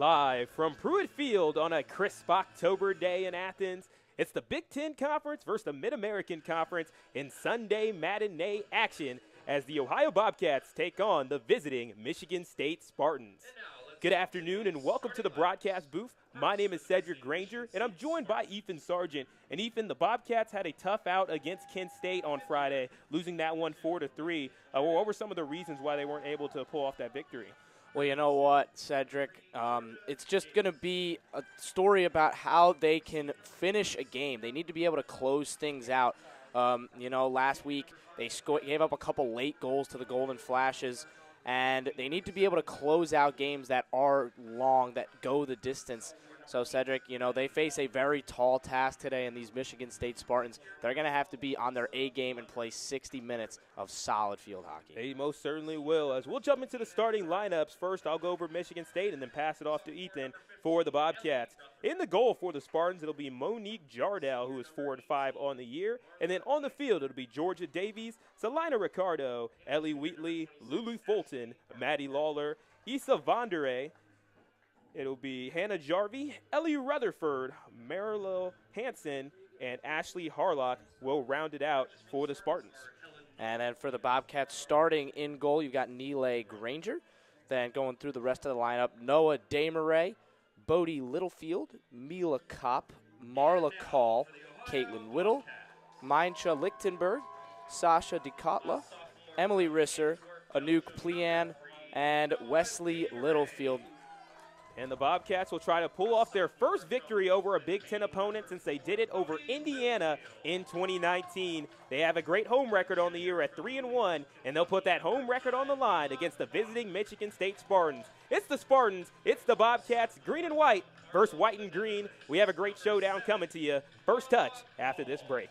Live from Pruitt Field on a crisp October day in Athens, it's the Big Ten Conference versus the Mid-American Conference in Sunday matinee action as the Ohio Bobcats take on the visiting Michigan State Spartans. Good afternoon and welcome to the broadcast booth. My name is Cedric Granger and I'm joined by Ethan Sargent. And Ethan, the Bobcats had a tough out against Kent State on Friday, losing that one 4-3. What were some of the reasons why they weren't able to pull off that victory? Well, you know what, Cedric? It's just going to be a story about how they can finish a game. They need to be able to close things out. Last week they gave up a couple late goals to the Golden Flashes, and they need to be able to close out games that are long, that go the distance. So, Cedric, they face a very tall task today in these Michigan State Spartans. They're going to have to be on their A game and play 60 minutes of solid field hockey. They most certainly will. As we'll jump into the starting lineups. First, I'll go over Michigan State and then pass it off to Ethan for the Bobcats. In the goal for the Spartans, it'll be Monique Jardel, who is 4-5 on the year. And then on the field, it'll be Georgia Davies, Salina Ricardo, Ellie Wheatley, Lulu Fulton, Maddie Lawler, Issa Vondere. It'll be Hannah Jarvie, Ellie Rutherford, Marilyn Hansen, and Ashley Harlock will round it out for the Spartans. And then for the Bobcats, starting in goal, you've got Neelay Granger. Then going through the rest of the lineup, Noah Desmarais, Bodie Littlefield, Mila Kopp, Marla Call, Caitlin Whittle, Maincha Lichtenberg, Sasha DeKotla, Emily Risser, Anouk Plian, and Wesley Littlefield. And the Bobcats will try to pull off their first victory over a Big Ten opponent since they did it over Indiana in 2019. They have a great home record on the year at 3-1, and they'll put that home record on the line against the visiting Michigan State Spartans. It's the Spartans, it's the Bobcats, green and white versus white and green. We have a great showdown coming to you. First touch after this break.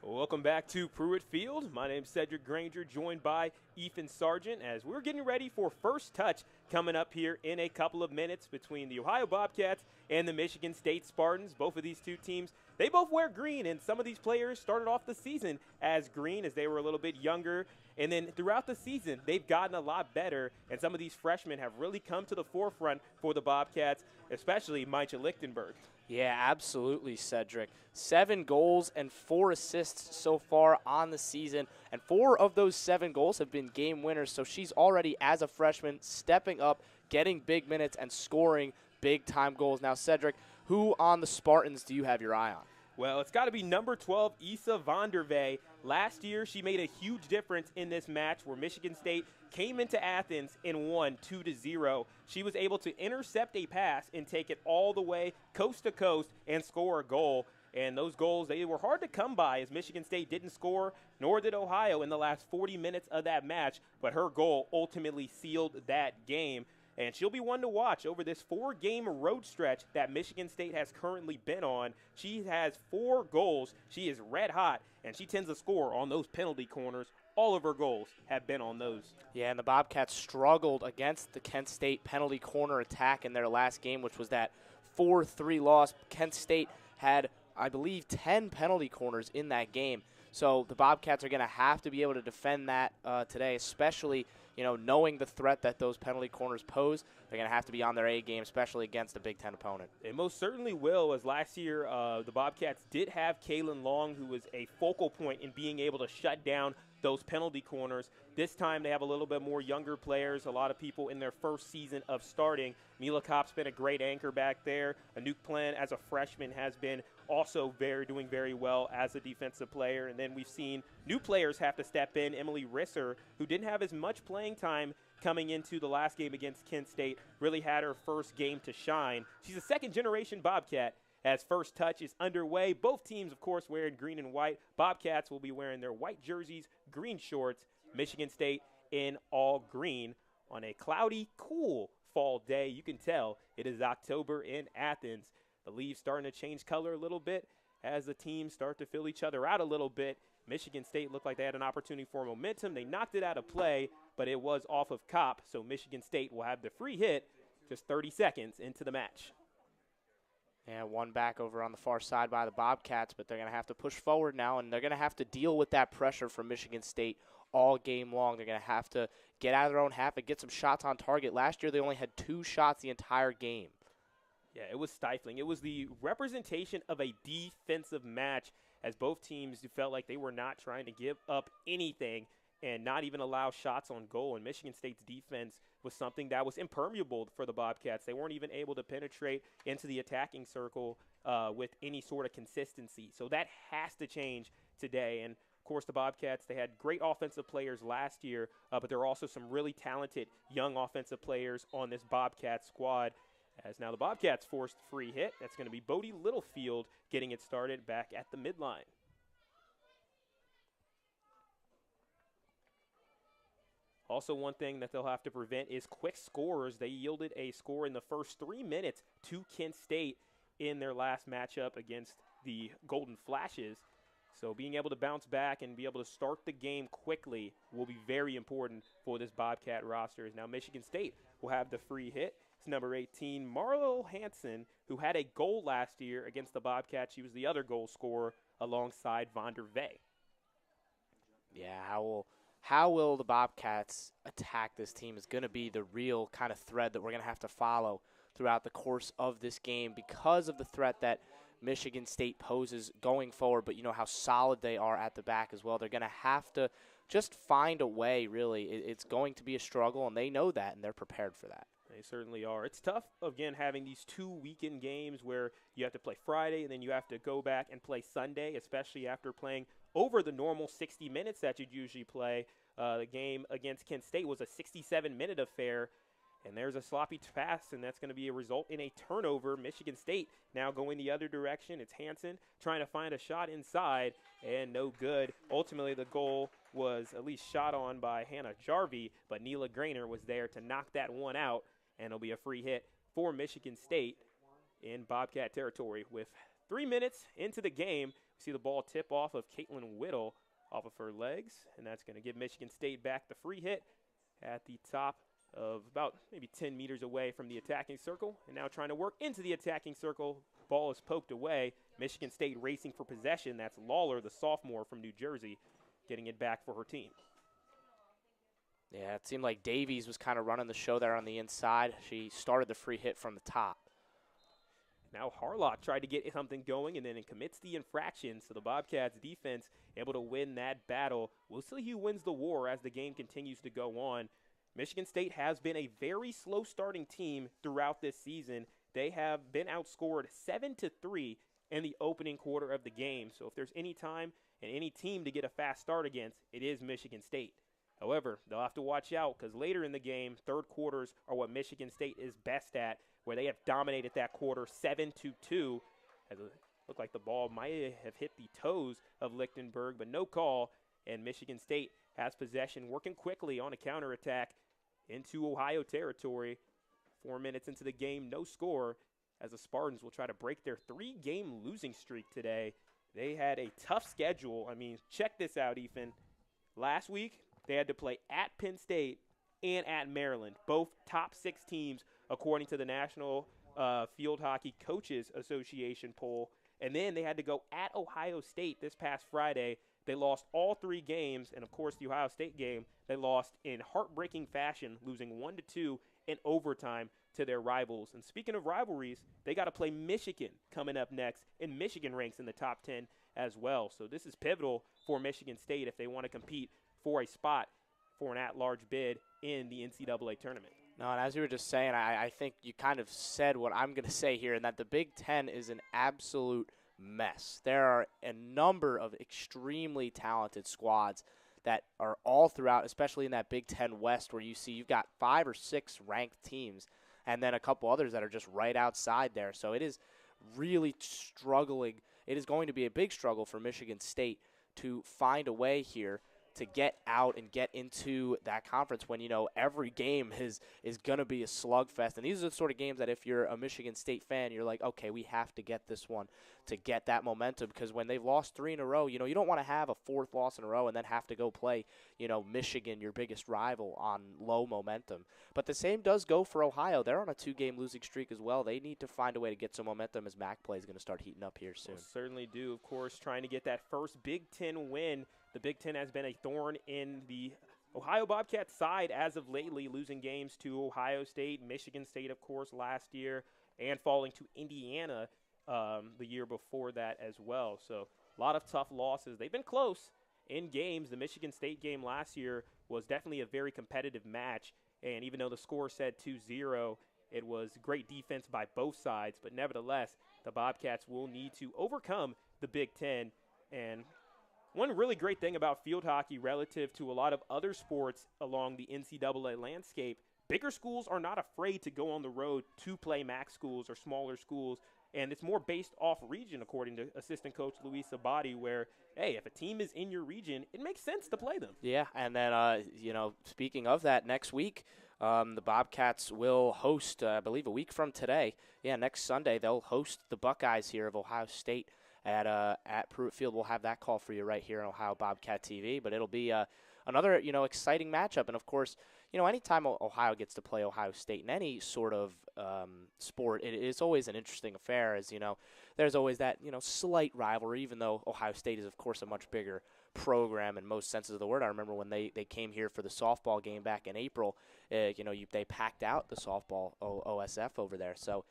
Welcome back to Pruitt Field. My name is Cedric Granger, joined by Ethan Sargent, as we're getting ready for first touch coming up here in a couple of minutes between the Ohio Bobcats and the Michigan State Spartans. Both of these two teams, they both wear green, and some of these players started off the season as green as they were a little bit younger. And then throughout the season, they've gotten a lot better, and some of these freshmen have really come to the forefront for the Bobcats, especially Micah Lichtenberg. Yeah, absolutely, Cedric. 7 goals and 4 assists so far on the season, and 4 of those 7 goals have been game winners, so she's already, as a freshman, stepping up, getting big minutes, and scoring big-time goals. Now, Cedric, who on the Spartans do you have your eye on? Well, it's got to be number 12, Issa Vondervee. Last year, she made a huge difference in this match where Michigan State came into Athens and won 2-0. She was able to intercept a pass and take it all the way coast to coast and score a goal. And those goals, they were hard to come by, as Michigan State didn't score, nor did Ohio in the last 40 minutes of that match. But her goal ultimately sealed that game. And she'll be one to watch over this 4-game road stretch that Michigan State has currently been on. She has 4 goals. She is red hot, and she tends to score on those penalty corners. All of her goals have been on those. Yeah, and the Bobcats struggled against the Kent State penalty corner attack in their last game, which was that 4-3 loss. Kent State had, I believe, 10 penalty corners in that game. So the Bobcats are going to have to be able to defend that today, especially knowing the threat that those penalty corners pose. They're going to have to be on their A game, especially against a Big Ten opponent. They most certainly will, as last year the Bobcats did have Kaylin Long, who was a focal point in being able to shut down those penalty corners. This time they have a little bit more younger players, a lot of people in their first season of starting. Mila Kopp's been a great anchor back there. Anouk Plan, as a freshman, has been also doing very well as a defensive player. And then we've seen new players have to step in. Emily Risser, who didn't have as much playing time coming into the last game against Kent State, really had her first game to shine. She's a second-generation Bobcat, as first touch is underway. Both teams, of course, wearing green and white. Bobcats will be wearing their white jerseys, green shorts. Michigan State in all green on a cloudy, cool fall day. You can tell it is October in Athens. The leaves starting to change color a little bit as the teams start to fill each other out a little bit. Michigan State looked like they had an opportunity for momentum. They knocked it out of play, but it was off of Kopp, so Michigan State will have the free hit just 30 seconds into the match. And one back over on the far side by the Bobcats, but they're going to have to push forward now, and they're going to have to deal with that pressure from Michigan State all game long. They're going to have to get out of their own half and get some shots on target. Last year they only had 2 shots the entire game. Yeah, it was stifling. It was the representation of a defensive match, as both teams felt like they were not trying to give up anything and not even allow shots on goal. And Michigan State's defense was something that was impermeable for the Bobcats. They weren't even able to penetrate into the attacking circle with any sort of consistency. So that has to change today. And, of course, the Bobcats, they had great offensive players last year, but there are also some really talented young offensive players on this Bobcat squad. As now the Bobcats forced free hit. That's going to be Bodie Littlefield getting it started back at the midline. Also, one thing that they'll have to prevent is quick scores. They yielded a score in the first 3 minutes to Kent State in their last matchup against the Golden Flashes. So being able to bounce back and be able to start the game quickly will be very important for this Bobcat roster. Now Michigan State will have the free hit. It's number 18, Marlo Hansen, who had a goal last year against the Bobcats. She was the other goal scorer alongside Vondervee. Yeah, how will the Bobcats attack this team is going to be the real kind of thread that we're going to have to follow throughout the course of this game because of the threat that Michigan State poses going forward, but you know how solid they are at the back as well. They're going to have to just find a way, really. It's going to be a struggle, and they know that, and they're prepared for that. They certainly are. It's tough, again, having these 2 weekend games where you have to play Friday and then you have to go back and play Sunday, especially after playing over the normal 60 minutes that you'd usually play. The game against Kent State was a 67-minute affair, and there's a sloppy pass, and that's going to be a result in a turnover. Michigan State now going the other direction. It's Hansen trying to find a shot inside, and no good. Ultimately, the goal was at least shot on by Hannah Jarvie, but Neela Grainer was there to knock that one out, and it'll be a free hit for Michigan State in Bobcat territory with 3 minutes into the game, we see the ball tip off of Caitlin Whittle off of her legs, and that's going to give Michigan State back the free hit at the top of about maybe 10 meters away from the attacking circle. And now trying to work into the attacking circle. Ball is poked away. Michigan State racing for possession. That's Lawler, the sophomore from New Jersey, getting it back for her team. Yeah, it seemed like Davies was kind of running the show there on the inside. She started the free hit from the top. Now Harlock tried to get something going and then it commits the infraction, so the Bobcats defense able to win that battle. We'll see who wins the war as the game continues to go on. Michigan State has been a very slow starting team throughout this season. They have been outscored 7-3 in the opening quarter of the game. So if there's any time and any team to get a fast start against, it is Michigan State. However, they'll have to watch out because later in the game, third quarters are what Michigan State is best at, where they have dominated that quarter 7-2. As it looked like the ball might have hit the toes of Lichtenberg, but no call, and Michigan State has possession, working quickly on a counterattack into Ohio territory. 4 minutes into the game, no score, as the Spartans will try to break their 3-game losing streak today. They had a tough schedule. I mean, check this out, Ethan. Last week, they had to play at Penn State and at Maryland, both top 6 teams according to the National Field Hockey Coaches Association poll. And then they had to go at Ohio State this past Friday. They lost all 3 games, and of course the Ohio State game, they lost in heartbreaking fashion, losing 1-2 in overtime to their rivals. And speaking of rivalries, they got to play Michigan coming up next, and Michigan ranks in the top 10 as well. So this is pivotal for Michigan State if they want to compete for a spot for an at-large bid in the NCAA tournament. No, and as you were just saying, I think you kind of said what I'm going to say here, and that the Big Ten is an absolute mess. There are a number of extremely talented squads that are all throughout, especially in that Big Ten West, where you see you've got 5 or 6 ranked teams, and then a couple others that are just right outside there. So it is really struggling. It is going to be a big struggle for Michigan State to find a way here to get out and get into that conference when, you know, every game is going to be a slugfest. And these are the sort of games that if you're a Michigan State fan, you're like, okay, we have to get this one to get that momentum, because when they've lost 3 in a row, you know, you don't want to have a 4th loss in a row and then have to go play, you know, Michigan, your biggest rival, on low momentum. But the same does go for Ohio. They're on a 2-game losing streak as well. They need to find a way to get some momentum as MAC play is going to start heating up here soon. We'll certainly do, of course, trying to get that first Big Ten win. The Big Ten has been a thorn in the Ohio Bobcats side as of lately, losing games to Ohio State, Michigan State, of course, last year, and falling to Indiana the year before that as well. So a lot of tough losses. They've been close in games. The Michigan State game last year was definitely a very competitive match, and even though the score said 2-0, it was great defense by both sides. But nevertheless, the Bobcats will need to overcome the Big Ten. And one really great thing about field hockey relative to a lot of other sports along the NCAA landscape, bigger schools are not afraid to go on the road to play MAC schools or smaller schools, and it's more based off region, according to assistant coach Luis Abadi, where, hey, if a team is in your region, it makes sense to play them. Yeah, and then, you know, speaking of that, next week, the Bobcats will host, I believe a week from today, next Sunday, they'll host the Buckeyes here of Ohio State at Pruitt Field. We'll have that call for you right here on Ohio Bobcat TV, but it'll be another, you know, exciting matchup. And of course, you know, anytime Ohio gets to play Ohio State in any sort of sport, it is always an interesting affair, as, you know, there's always that, you know, slight rivalry, even though Ohio State is, of course, a much bigger program in most senses of the word. I remember when they came here for the softball game back in April, you know, they packed out the softball OSF over there. So,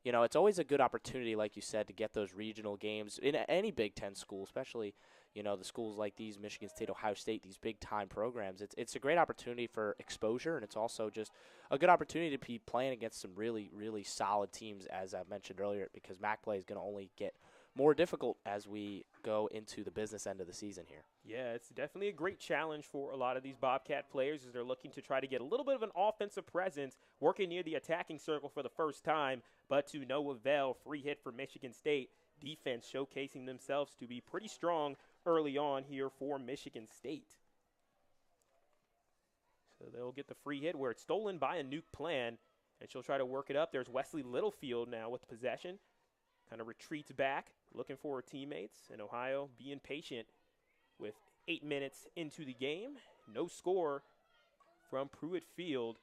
you know, it's always a good opportunity, like you said, to get those regional games in any Big Ten school, especially, you know, the schools like these, Michigan State, Ohio State, these big-time programs. It's a great opportunity for exposure, and it's also just a good opportunity to be playing against some really, really solid teams, as I mentioned earlier, because MAC play is going to only get more difficult as we go into the business end of the season here. Yeah, it's definitely a great challenge for a lot of these Bobcat players as they're looking to try to get a little bit of an offensive presence, working near the attacking circle for the first time, but to no avail. Free hit for Michigan State. Defense showcasing themselves to be pretty strong early on here for Michigan State. So they'll get the free hit where it's stolen by a Nuke Plan, and she'll try to work it up. There's Wesley Littlefield now with possession. kind of retreats back, looking for her teammates, and Ohio being patient with 8 minutes into the game. No score from Pruitt Field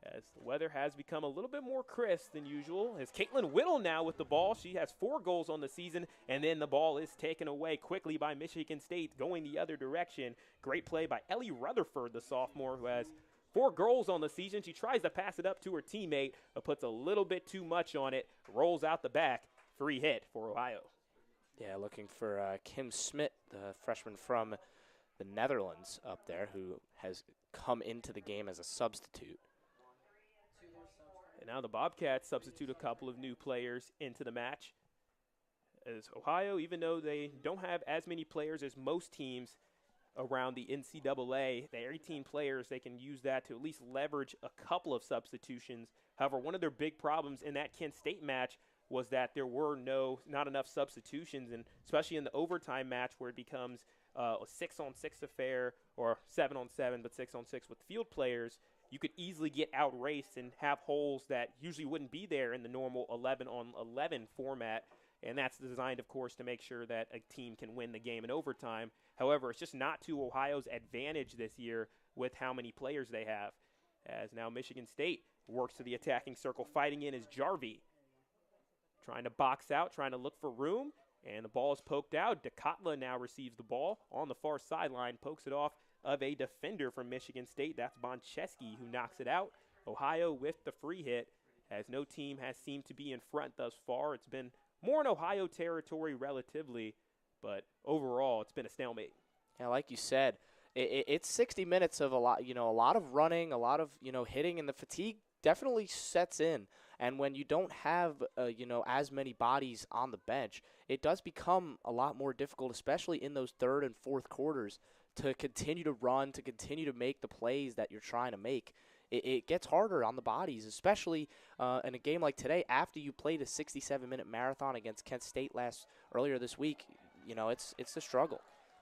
as the weather has become a little bit more crisp than usual. As Caitlin Whittle now with the ball. She has 4 goals on the season, and then the ball is taken away quickly by Michigan State going the other direction. Great play by Ellie Rutherford, the sophomore, who has 4 goals on the season. She tries to pass it up to her teammate, but puts a little bit too much on it, rolls out the back. Free hit for Ohio. Yeah, looking for Kim Smit, the freshman from the Netherlands up there, who has come into the game as a substitute. And now the Bobcats substitute a couple of new players into the match. As Ohio, even though they don't have as many players as most teams around the NCAA, they're 18 players. They can use that to at least leverage a couple of substitutions. However, one of their big problems in that Kent State match was that there were not enough substitutions, and especially in the overtime match where it becomes a 6-on-6 affair, or 7-on-7, but 6-on-6 with field players, you could easily get outraced and have holes that usually wouldn't be there in the normal 11-on-11 format. And that's designed, of course, to make sure that a team can win the game in overtime. However, it's just not to Ohio's advantage this year with how many players they have. As now Michigan State works to the attacking circle. Fighting in is Jarvie. Trying to box out, trying to look for room. And the ball is poked out. DeCatla now receives the ball on the far sideline. Pokes it off of a defender from Michigan State. That's Boncheski who knocks it out. Ohio with the free hit, as no team has seemed to be in front thus far. It's been more in Ohio territory relatively, but overall it's been a stalemate. Yeah, like you said, it's 60 minutes of a lot of running, a lot of hitting, and the fatigue definitely sets in. And when you don't have as many bodies on the bench, it does become a lot more difficult, especially in those third and fourth quarters, to continue to run, to continue to make the plays that you're trying to make. It gets harder on the bodies, especially in a game like today after you played a 67-minute marathon against Kent State earlier this week. It's a struggle.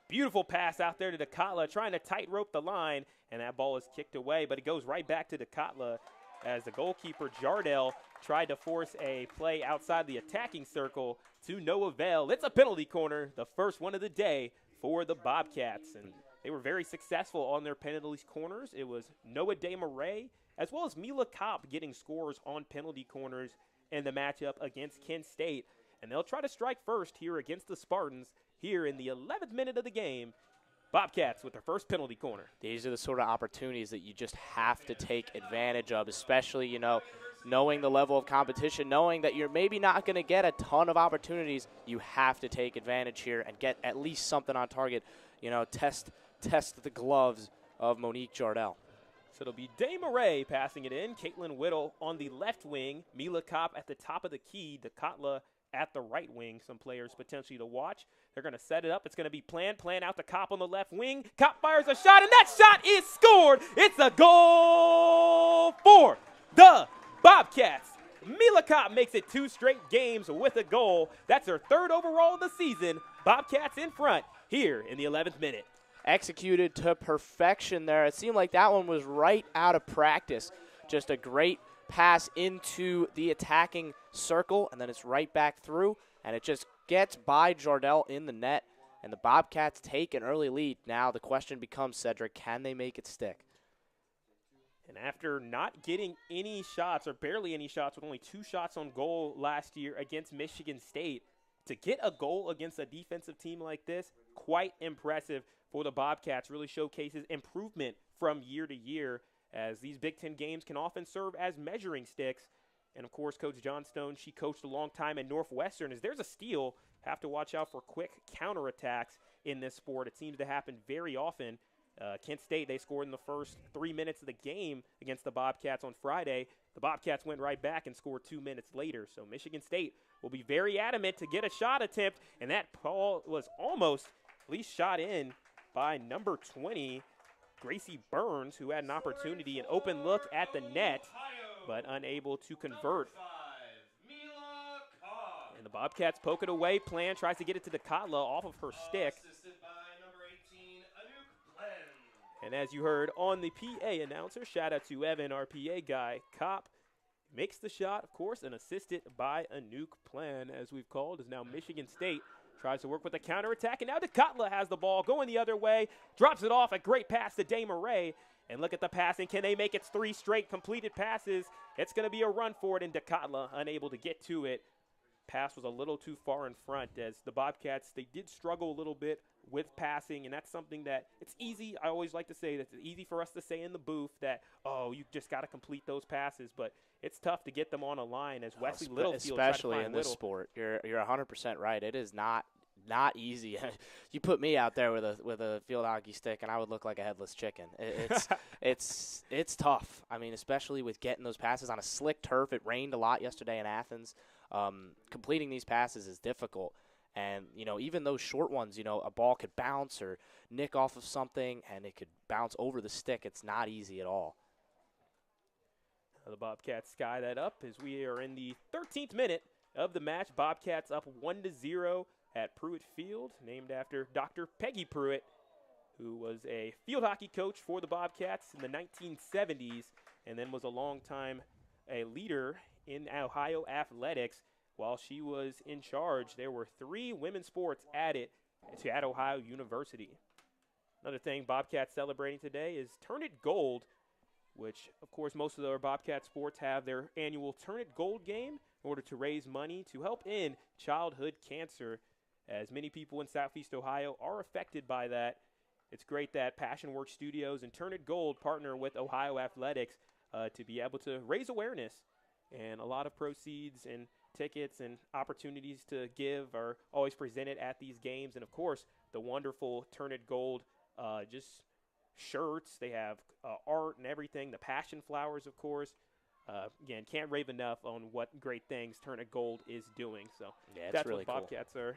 Beautiful pass out there to DeCatla, trying to tightrope the line, and that ball is kicked away, but it goes right back to DeCatla as the goalkeeper, Jardell, tried to force a play outside the attacking circle to no avail. It's a penalty corner, the first one of the day for the Bobcats, and they were very successful on their penalty corners. It was Noah DeMarais as well as Mila Kopp getting scores on penalty corners in the matchup against Kent State, and they'll try to strike first here against the Spartans here in the 11th minute of the game. Bobcats with their first penalty corner. These are the sort of opportunities that you just have to take advantage of, especially, knowing the level of competition, knowing that you're maybe not going to get a ton of opportunities. You have to take advantage here and get at least something on target. Test the gloves of Monique Jardell. So it'll be DeMarais passing it in. Caitlin Whittle on the left wing. Mila Kopp at the top of the key. DeCatla at the right wing. Some players potentially to watch. They're going to set it up. It's going to be Plan out to Kopp on the left wing. Kopp fires a shot, and that shot is scored. It's a goal for the Bobcats. Mila Kopp makes it 2 straight games with a goal. That's her 3rd overall of the season. Bobcats in front here in the 11th minute. Executed to perfection there. It seemed like that one was right out of practice. Just a great pass into the attacking circle, and then it's right back through, and it just gets by Jardell in the net, and the Bobcats take an early lead. Now the question becomes, Cedric, can they make it stick? And after not getting any shots, or barely any shots, with only 2 shots on goal last year against Michigan State, to get a goal against a defensive team like this, quite impressive for the Bobcats. Really showcases improvement from year to year, as these Big Ten games can often serve as measuring sticks. And, of course, Coach Johnstone, she coached a long time at Northwestern. As there's a steal, have to watch out for quick counterattacks in this sport. It seems to happen very often. Kent State, they scored in the first 3 minutes of the game against the Bobcats on Friday. The Bobcats went right back and scored 2 minutes later. So Michigan State will be very adamant to get a shot attempt, and that ball was almost at least shot in by number 20, Gracie Burns, who had an opportunity, an open look at the net, but unable to convert. And the Bobcats poke it away. Plan tries to get it to DeCatla off of her stick. And as you heard on the PA announcer, shout out to Evan, our PA guy, Kopp Makes the shot, of course, and assisted by a nuke plan, as we've called, is now Michigan State. Tries to work with the counterattack, and now DeCotla has the ball going the other way. Drops it off, a great pass to Desmarais. And look at the passing. Can they make it 3 straight completed passes? It's going to be a run for it, and DeCotla unable to get to it. Pass was a little too far in front, as the Bobcats, they did struggle a little bit with passing, and that's something that it's easy. I always like to say that it's easy for us to say in the booth that, oh, you just got to complete those passes, but it's tough to get them on a line, as Wesley Littlefield tried to especially find in this Little. sport. You're 100% right. It is not easy. You put me out there with a field hockey stick, and I would look like a headless chicken. It's tough. I mean, especially with getting those passes on a slick turf. It rained a lot yesterday in Athens. Completing these passes is difficult. And, even those short ones, a ball could bounce or nick off of something, and it could bounce over the stick. It's not easy at all. The Bobcats sky that up as we are in the 13th minute of the match. Bobcats up 1-0 at Pruitt Field, named after Dr. Peggy Pruitt, who was a field hockey coach for the Bobcats in the 1970s and then was a longtime leader in Ohio athletics. While she was in charge, there were 3 women's sports added at Ohio University. Another thing Bobcats celebrating today is Turn It Gold, which, of course, most of our Bobcat sports have their annual Turn It Gold game in order to raise money to help end childhood cancer, as many people in Southeast Ohio are affected by that. It's great that Passion Works Studios and Turn It Gold partner with Ohio Athletics to be able to raise awareness. And a lot of proceeds and tickets and opportunities to give are always presented at these games. And, of course, the wonderful Turn It Gold just shirts. They have art and everything. The passion flowers, of course. Again, can't rave enough on what great things Turn It Gold is doing. So yeah, that's really what Bobcats are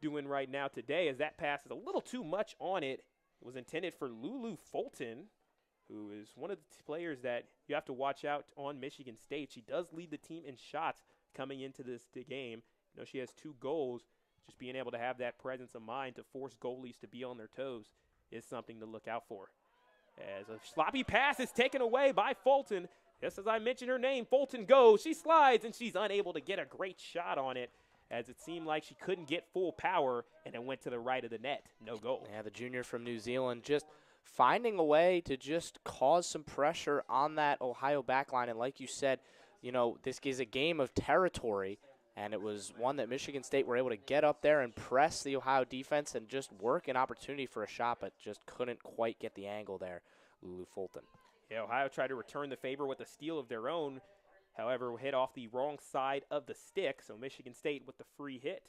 doing right now today, as that pass is a little too much on it. It was intended for Lulu Fulton, who is one of the players that you have to watch out on Michigan State. She does lead the team in shots coming into this game. She has 2 goals. Just being able to have that presence of mind to force goalies to be on their toes is something to look out for. As a sloppy pass is taken away by Fulton. Just as I mentioned her name, Fulton goes. She slides, and she's unable to get a great shot on it, as it seemed like she couldn't get full power, and it went to the right of the net. No goal. Yeah, the junior from New Zealand just finding a way to just cause some pressure on that Ohio backline. And like you said, this is a game of territory, and it was one that Michigan State were able to get up there and press the Ohio defense and just work an opportunity for a shot, but just couldn't quite get the angle there, Lulu Fulton. Yeah, Ohio tried to return the favor with a steal of their own. However, hit off the wrong side of the stick, so Michigan State with the free hit.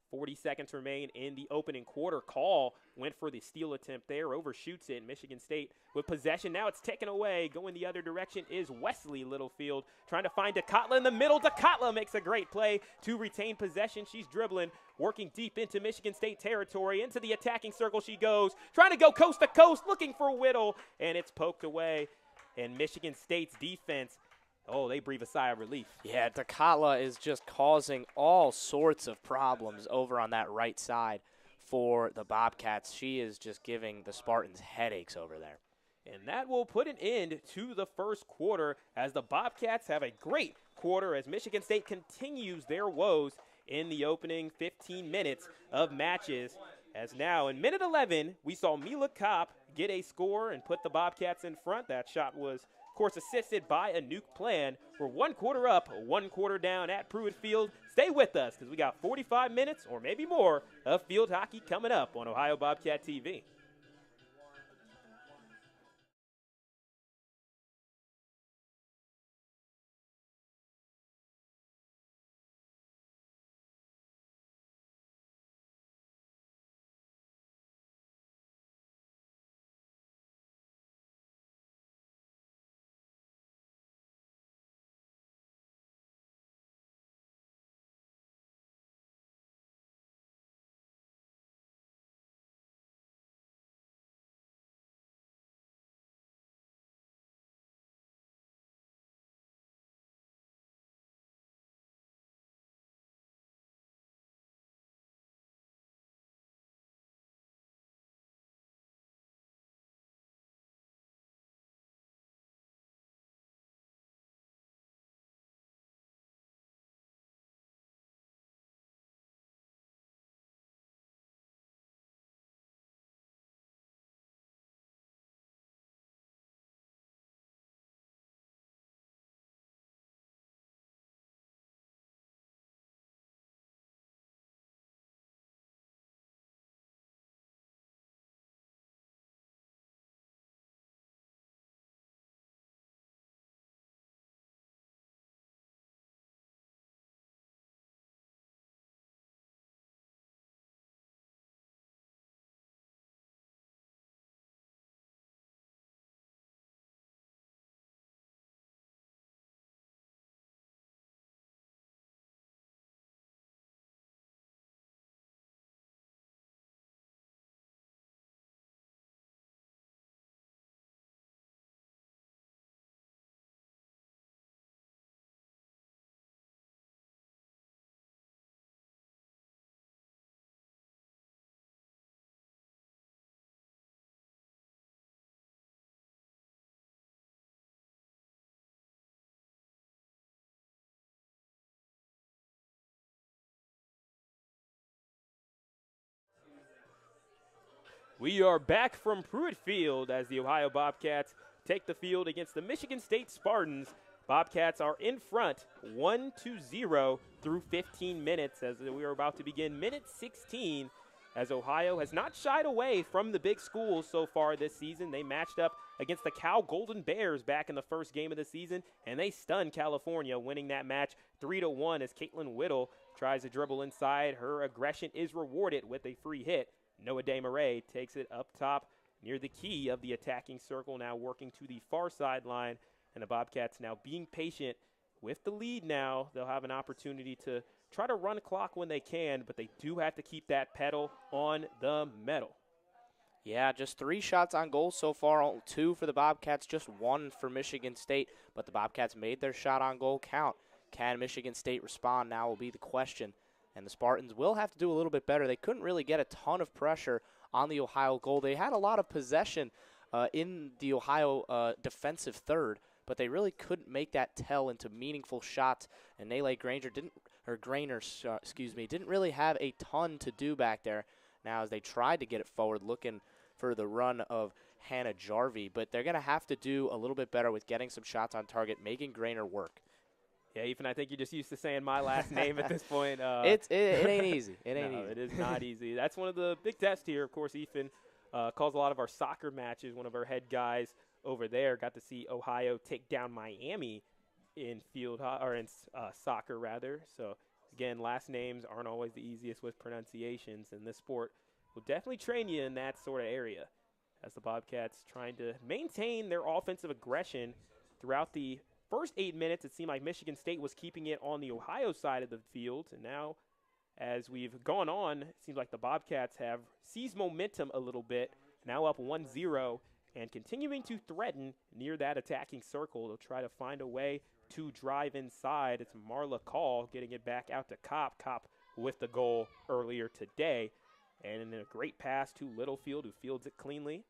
40 seconds remain in the opening quarter. Call went for the steal attempt there, overshoots it. Michigan State with possession. Now it's taken away. Going the other direction is Wesley Littlefield, trying to find DeCotla in the middle. DeCotla makes a great play to retain possession. She's dribbling, working deep into Michigan State territory. Into the attacking circle she goes, trying to go coast to coast, looking for Whittle, and it's poked away. And Michigan State's defense, they breathe a sigh of relief. Yeah, DeCotla is just causing all sorts of problems over on that right side for the Bobcats. She is just giving the Spartans headaches over there. And that will put an end to the first quarter, as the Bobcats have a great quarter as Michigan State continues their woes in the opening 15 minutes of matches. As now in minute 11, we saw Mila Kopp get a score and put the Bobcats in front. That shot was, of course, assisted by a nuke plan. We're 1 quarter up, 1 quarter down at Pruitt Field. Stay with us, because we got 45 minutes or maybe more of field hockey coming up on Ohio Bobcat TV. We are back from Pruitt Field as the Ohio Bobcats take the field against the Michigan State Spartans. Bobcats are in front 1-0 through 15 minutes as we are about to begin minute 16, as Ohio has not shied away from the big schools so far this season. They matched up against the Cal Golden Bears back in the first game of the season, and they stunned California, winning that match 3-1 as Caitlin Whittle tries to dribble inside. Her aggression is rewarded with a free hit. Noah DeMarais takes it up top near the key of the attacking circle, now working to the far sideline. And the Bobcats now being patient with the lead now. They'll have an opportunity to try to run a clock when they can, but they do have to keep that pedal on the metal. Yeah, just 3 shots on goal so far, 2 for the Bobcats, just 1 for Michigan State. But the Bobcats made their shot on goal count. Can Michigan State respond now will be the question. And the Spartans will have to do a little bit better. They couldn't really get a ton of pressure on the Ohio goal. They had a lot of possession in the Ohio defensive third, but they really couldn't make that tell into meaningful shots. And Nayla Grainer didn't really have a ton to do back there. Now as they tried to get it forward, looking for the run of Hannah Jarvie, but they're going to have to do a little bit better with getting some shots on target, making Grainer work. Yeah, Ethan, I think you're just used to saying my last name at this point. It ain't easy. It ain't no, easy. It is not easy. That's one of the big tests here. Of course, Ethan calls a lot of our soccer matches. One of our head guys over there got to see Ohio take down Miami in soccer rather. So again, last names aren't always the easiest with pronunciations, and this sport will definitely train you in that sort of area. As the Bobcats trying to maintain their offensive aggression throughout the first 8 minutes, it seemed like Michigan State was keeping it on the Ohio side of the field. And now, as we've gone on, it seems like the Bobcats have seized momentum a little bit, now up 1-0, and continuing to threaten near that attacking circle. They'll try to find a way to drive inside. It's Marla Call getting it back out to Kopp. Kopp with the goal earlier today. And then a great pass to Littlefield, who fields it cleanly.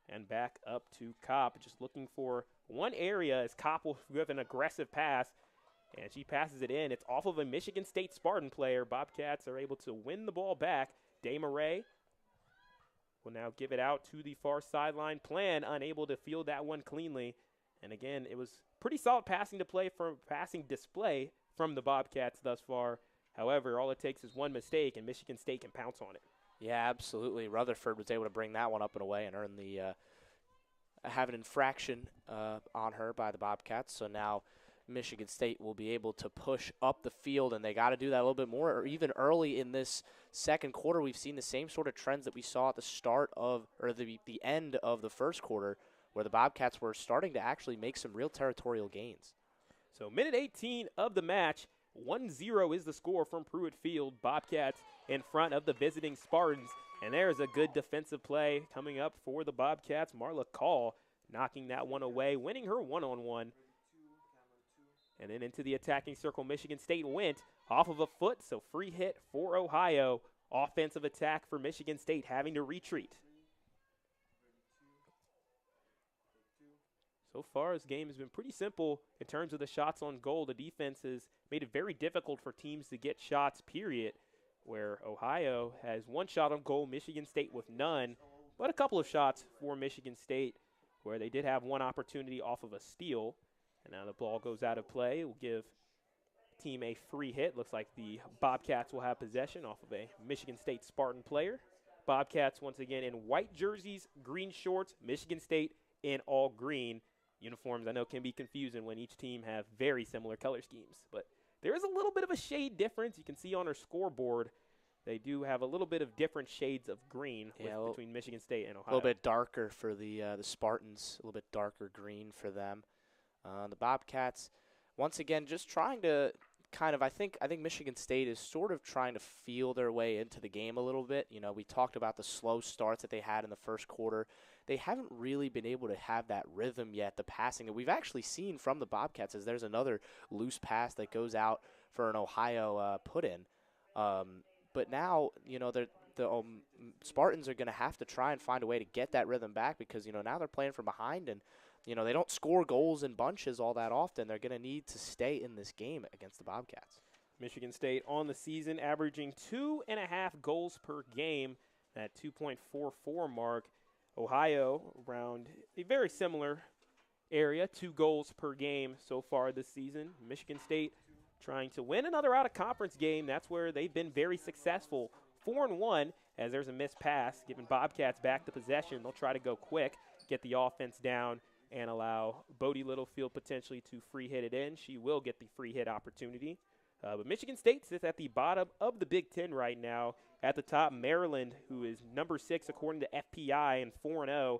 And back up to Kopp, just looking for one area as Kopp will give an aggressive pass, and she passes it in. It's off of a Michigan State Spartan player. Bobcats are able to win the ball back. DeMarais will now give it out to the far sideline. Plan unable to field that one cleanly. And again, it was pretty solid passing display from the Bobcats thus far. However, all it takes is one mistake, and Michigan State can pounce on it. Yeah, absolutely. Rutherford was able to bring that one up and away and earn the have an infraction on her by the Bobcats. So now Michigan State will be able to push up the field, and they got to do that a little bit more. Or even early in this second quarter, we've seen the same sort of trends that we saw at the start of, or the end of the first quarter, where the Bobcats were starting to actually make some real territorial gains. So minute 18 of the match, 1-0 is the score from Pruitt Field. Bobcats in front of the visiting Spartans. And there's a good defensive play coming up for the Bobcats. Marla Call knocking that one away, winning her one-on-one. And then into the attacking circle, Michigan State went off of a foot, so free hit for Ohio. Offensive attack for Michigan State, having to retreat. So far, this game has been pretty simple in terms of the shots on goal. The defense has made it very difficult for teams to get shots, period, where Ohio has one shot on goal, Michigan State with none, but a couple of shots for Michigan State where they did have one opportunity off of a steal. And now the ball goes out of play. It will give team a free hit. Looks like the Bobcats will have possession off of a Michigan State Spartan player. Bobcats once again in white jerseys, green shorts, Michigan State in all green. Uniforms I know can be confusing when each team have very similar color schemes, but there is a little bit of a shade difference. You can see on our scoreboard they do have a little bit of different shades of green between Michigan State and Ohio. A little bit darker for the Spartans, a little bit darker green for them. The Bobcats, once again, just trying to I think Michigan State is sort of trying to feel their way into the game a little bit. You know, we talked about the slow starts that they had in the first quarter. They haven't really been able to have that rhythm yet, the passing that we've actually seen from the Bobcats, as there's another loose pass that goes out for an Ohio put-in. But now, you know, the Spartans are going to have to try and find a way to get that rhythm back because, you know, now they're playing from behind and, you know, they don't score goals in bunches all that often. They're going to need to stay in this game against the Bobcats. Michigan State on the season averaging 2.5 goals per game. That 2.44 mark. Ohio around a very similar area, 2 goals per game so far this season. Michigan State trying to win another out-of-conference game. That's where they've been very successful. 4-1 as there's a missed pass, giving Bobcats back the possession. They'll try to go quick, get the offense down, and allow Bodie Littlefield potentially to free hit it in. She will get the free hit opportunity. But Michigan State sits at the bottom of the Big Ten right now. At the top, Maryland, who is number 6 according to FPI and 4-0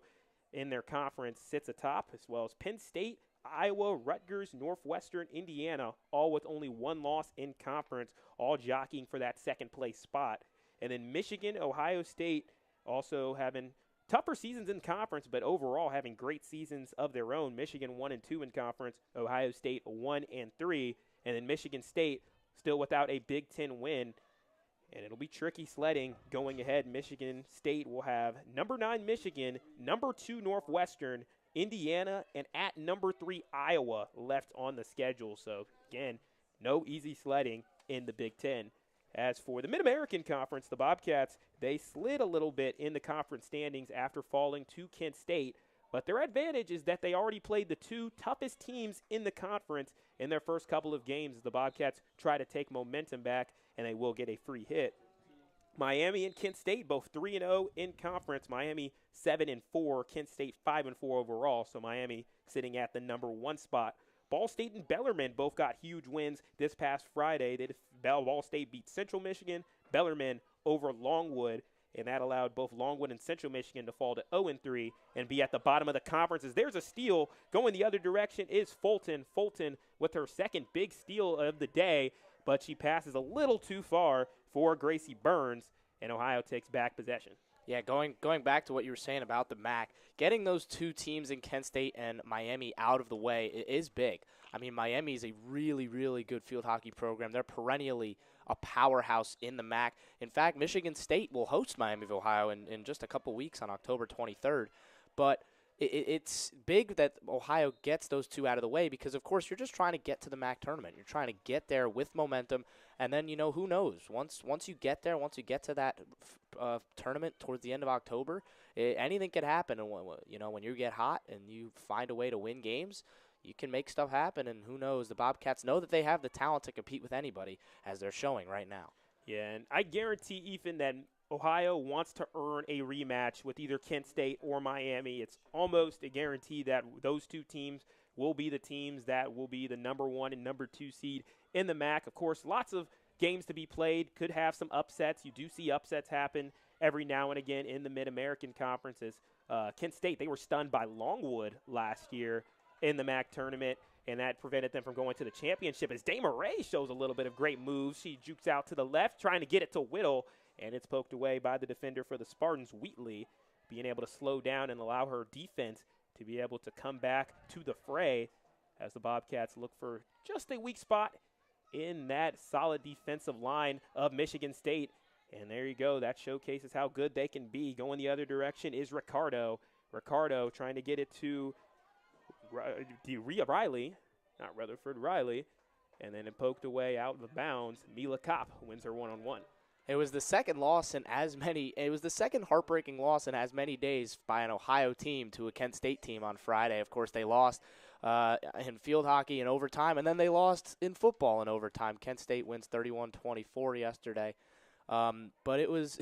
in their conference, sits atop, as well as Penn State, Iowa, Rutgers, Northwestern, Indiana, all with only 1 loss in conference, all jockeying for that second-place spot. And then Michigan, Ohio State also having tougher seasons in conference, but overall having great seasons of their own. Michigan 1-2 in conference, Ohio State 1-3, and then Michigan State still without a Big Ten win. And it'll be tricky sledding going ahead. Michigan State will have number 9 Michigan, number 2 Northwestern, Indiana, and at number 3 Iowa left on the schedule. So, again, no easy sledding in the Big Ten. As for the Mid-American Conference, the Bobcats, they slid a little bit in the conference standings after falling to Kent State. But their advantage is that they already played the 2 toughest teams in the conference in their first couple of games. The Bobcats try to take momentum back, and they will get a free hit. Miami and Kent State, both 3-0 in conference. Miami 7-4, Kent State 5-4 overall. So Miami sitting at the number 1 spot. Ball State and Bellarmine both got huge wins this past Friday. Ball State beat Central Michigan, Bellarmine over Longwood, and that allowed both Longwood and Central Michigan to fall to 0-3 and be at the bottom of the conference. As there's a steal going the other direction is Fulton. Fulton with her second big steal of the day, but she passes a little too far for Gracie Burns, and Ohio takes back possession. Yeah, going back to what you were saying about the MAC, getting those 2 teams in Kent State and Miami out of the way is big. I mean, Miami is a really, really good field hockey program. They're perennially a powerhouse in the MAC. In fact, Michigan State will host Miami of Ohio in just a couple weeks on October 23rd. But it's big that Ohio gets those 2 out of the way because, of course, you're just trying to get to the MAC tournament. You're trying to get there with momentum, and then, who knows? Once you get there, once you get to that tournament towards the end of October, anything could happen. And, when you get hot and you find a way to win games, you can make stuff happen, and who knows? The Bobcats know that they have the talent to compete with anybody, as they're showing right now. Yeah, and I guarantee, Ethan, that Ohio wants to earn a rematch with either Kent State or Miami. It's almost a guarantee that those 2 teams will be the teams that will be the number 1 and number 2 seed in the MAC. Of course, lots of games to be played, could have some upsets. You do see upsets happen every now and again in the Mid-American Conferences. Kent State, they were stunned by Longwood last year in the MAC tournament, and that prevented them from going to the championship. As Desmarais shows a little bit of great moves. She jukes out to the left, trying to get it to Whittle, and it's poked away by the defender for the Spartans, Wheatley, being able to slow down and allow her defense to be able to come back to the fray as the Bobcats look for just a weak spot in that solid defensive line of Michigan State. And there you go. That showcases how good they can be. Going the other direction is Ricardo. Ricardo trying to get it to Riley, not Rutherford, Riley. And then it poked away out of bounds. Mila Kopp wins her one-on-one. It was the second heartbreaking loss in as many days by an Ohio team to a Kent State team on Friday. Of course, they lost in field hockey in overtime, and then they lost in football in overtime. Kent State wins 31-24 yesterday. But it was,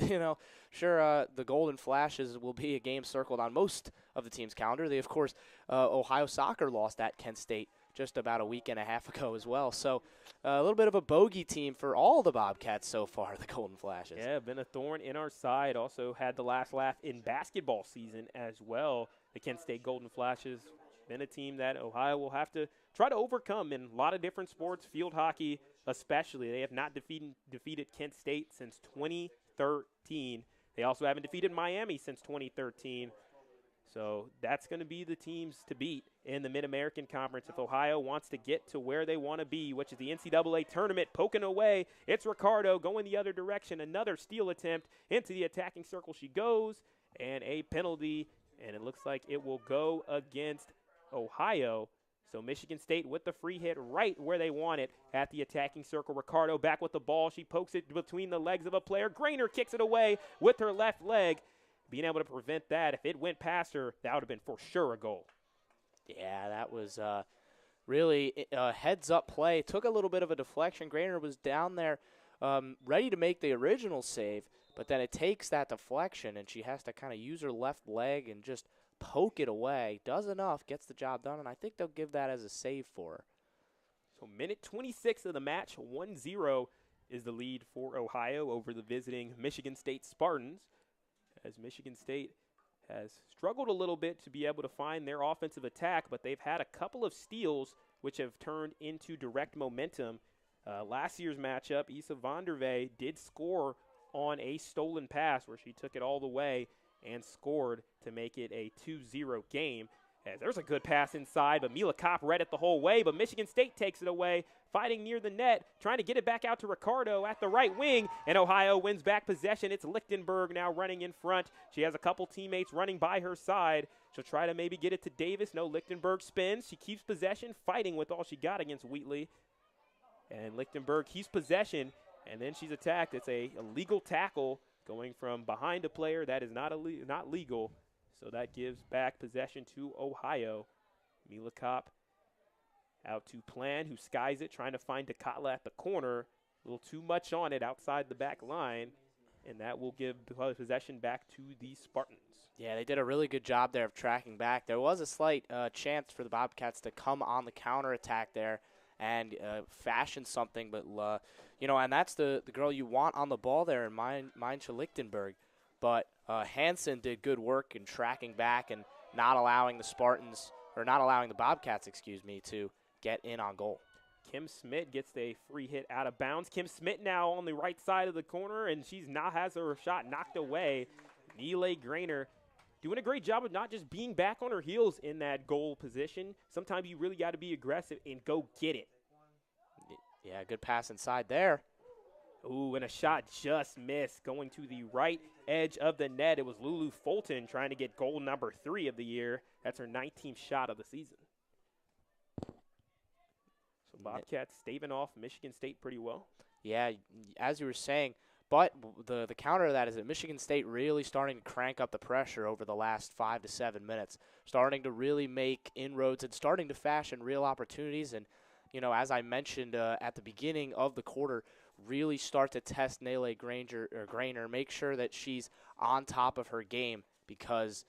sure, the Golden Flashes will be a game circled on most of the team's calendar. They, of course, Ohio soccer lost at Kent State just about a week and a half ago as well. So a little bit of a bogey team for all the Bobcats so far, the Golden Flashes. Yeah, been a thorn in our side. Also had the last laugh in basketball season as well. The Kent State Golden Flashes, been a team that Ohio will have to try to overcome in a lot of different sports, field hockey especially. They have not defeated Kent State since 2013. They also haven't defeated Miami since 2013. So that's going to be the teams to beat in the Mid-American Conference if Ohio wants to get to where they want to be, which is the NCAA tournament. Poking away, it's Ricardo going the other direction. Another steal attempt into the attacking circle. She goes, and a penalty, and it looks like it will go against Ohio. So Michigan State with the free hit right where they want it at the attacking circle. Ricardo back with the ball. She pokes it between the legs of a player. Grainer kicks it away with her left leg. Being able to prevent that, if it went past her, that would have been for sure a goal. Yeah, that was really a heads-up play. Took a little bit of a deflection. Grainer was down there ready to make the original save, but then it takes that deflection, and she has to kind of use her left leg and just poke it away. Does enough, gets the job done, and I think they'll give that as a save for her. So minute 26 of the match, 1-0 is the lead for Ohio over the visiting Michigan State Spartans, as Michigan State has struggled a little bit to be able to find their offensive attack, but they've had a couple of steals which have turned into direct momentum. Last year's matchup, Isa Vandervee did score on a stolen pass where she took it all the way and scored to make it a 2-0 game. As there's a good pass inside, but Mila Kopp read it the whole way, but Michigan State takes it away, fighting near the net, trying to get it back out to Ricardo at the right wing, and Ohio wins back possession. It's Lichtenberg now running in front. She has a couple teammates running by her side. She'll try to maybe get it to Davis. No, Lichtenberg spins. She keeps possession, fighting with all she got against Wheatley. And Lichtenberg keeps possession, and then she's attacked. It's a illegal tackle going from behind a player. That is not legal. So that gives back possession to Ohio. Mila Kopp out to Plan, who skies it, trying to find Dakatla at the corner. A little too much on it outside the back line, and that will give possession back to the Spartans. Yeah, they did a really good job there of tracking back. There was a slight chance for the Bobcats to come on the counterattack there and fashion something, but, and that's the girl you want on the ball there in Mainsha Lichtenberg. But Hansen did good work in tracking back and not allowing the Bobcats, to get in on goal. Kim Smith gets a free hit out of bounds. Kim Smith now on the right side of the corner, and has her shot knocked away. Nile Grainer doing a great job of not just being back on her heels in that goal position. Sometimes you really got to be aggressive and go get it. Yeah, good pass inside there. Ooh, and a shot just missed, going to the right edge of the net. It was Lulu Fulton trying to get goal number 3 of the year. That's her 19th shot of the season. So Bobcats staving off Michigan State pretty well. Yeah, as you were saying, but the counter to that is that Michigan State really starting to crank up the pressure over the last 5 to 7 minutes, starting to really make inroads and starting to fashion real opportunities. And, as I mentioned at the beginning of the quarter, really start to test Nele Grainer, make sure that she's on top of her game because,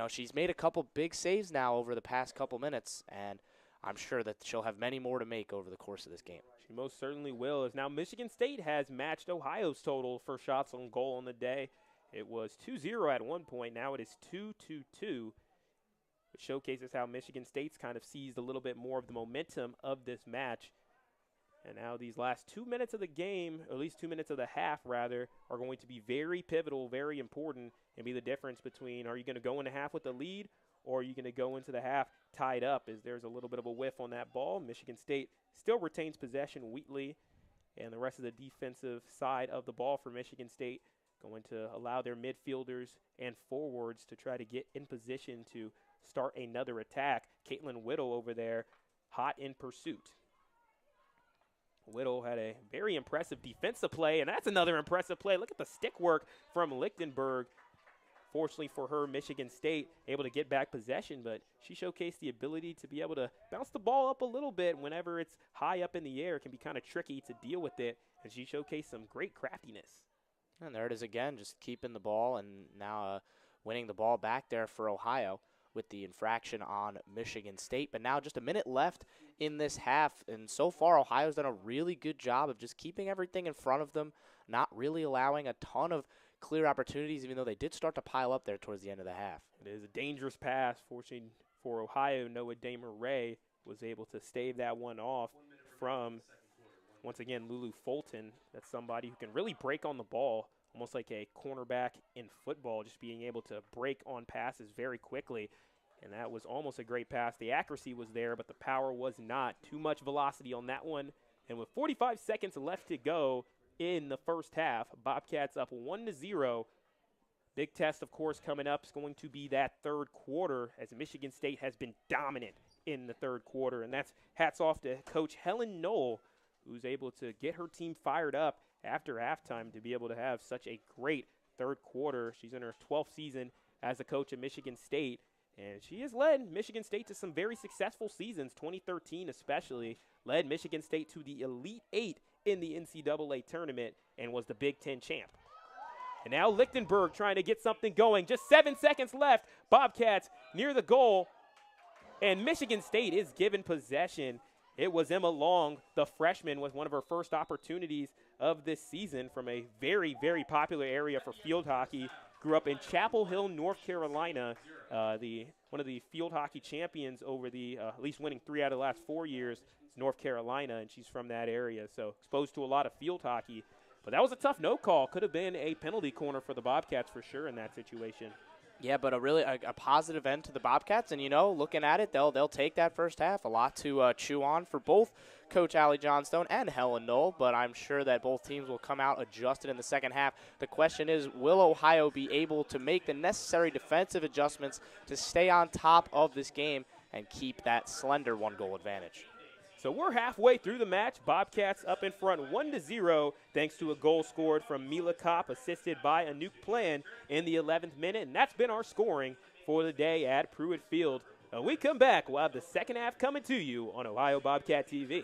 she's made a couple big saves now over the past couple minutes, and I'm sure that she'll have many more to make over the course of this game. She most certainly will. As now Michigan State has matched Ohio's total for shots on goal on the day. It was 2-0 at one point. Now it is 2-2-2. It showcases how Michigan State's kind of seized a little bit more of the momentum of this match. And now these last 2 minutes of the game, or at least 2 minutes of the half, rather, are going to be very pivotal, very important, and be the difference between are you going to go into half with the lead or are you going to go into the half tied up, as there's a little bit of a whiff on that ball. Michigan State still retains possession. Wheatley and the rest of the defensive side of the ball for Michigan State going to allow their midfielders and forwards to try to get in position to start another attack. Caitlin Whittle over there, hot in pursuit. Whittle had a very impressive defensive play, and that's another impressive play. Look at the stick work from Lichtenberg. Fortunately for her, Michigan State able to get back possession, but she showcased the ability to be able to bounce the ball up a little bit whenever it's high up in the air. It can be kind of tricky to deal with it, and she showcased some great craftiness. And there it is again, just keeping the ball and now winning the ball back there for Ohio with the infraction on Michigan State. But now just a minute left in this half, and so far Ohio's done a really good job of just keeping everything in front of them, not really allowing a ton of clear opportunities, even though they did start to pile up there towards the end of the half. It is a dangerous pass. Fortunately for Ohio, Noah Damer-Ray was able to stave that one off from, once again, Lulu Fulton. That's somebody who can really break on the ball, almost like a cornerback in football, just being able to break on passes very quickly. And that was almost a great pass. The accuracy was there, but the power was not. Too much velocity on that one. And with 45 seconds left to go in the first half, Bobcats up 1-0. Big test, of course, coming up is going to be that third quarter, as Michigan State has been dominant in the third quarter. And that's hats off to Coach Helen Knoll, who's able to get her team fired up after halftime to be able to have such a great third quarter. She's in her 12th season as a coach at Michigan State, and she has led Michigan State to some very successful seasons, 2013 especially, led Michigan State to the Elite Eight in the NCAA tournament and was the Big Ten champ. And now Lichtenberg trying to get something going. Just 7 seconds left. Bobcats near the goal, and Michigan State is given possession. It was Emma Long, the freshman, with one of her first opportunities of this season from a very, very popular area for field hockey. Grew up in Chapel Hill, North Carolina, one of the field hockey champions over the at least winning 3 out of the last 4 years is North Carolina, and she's from that area, so exposed to a lot of field hockey. But that was a tough no call. Could have been a penalty corner for the Bobcats for sure in that situation. Yeah, but a positive end to the Bobcats, and looking at it, they'll take that first half. A lot to chew on for both Coach Allie Johnstone and Helen Knoll, but I'm sure that both teams will come out adjusted in the second half. The question is, will Ohio be able to make the necessary defensive adjustments to stay on top of this game and keep that slender 1-goal advantage? So we're halfway through the match. Bobcats up in front 1-0 thanks to a goal scored from Mila Kopp, assisted by Anouk Plan in the 11th minute. And that's been our scoring for the day at Pruitt Field. When we come back, we'll have the second half coming to you on Ohio Bobcat TV.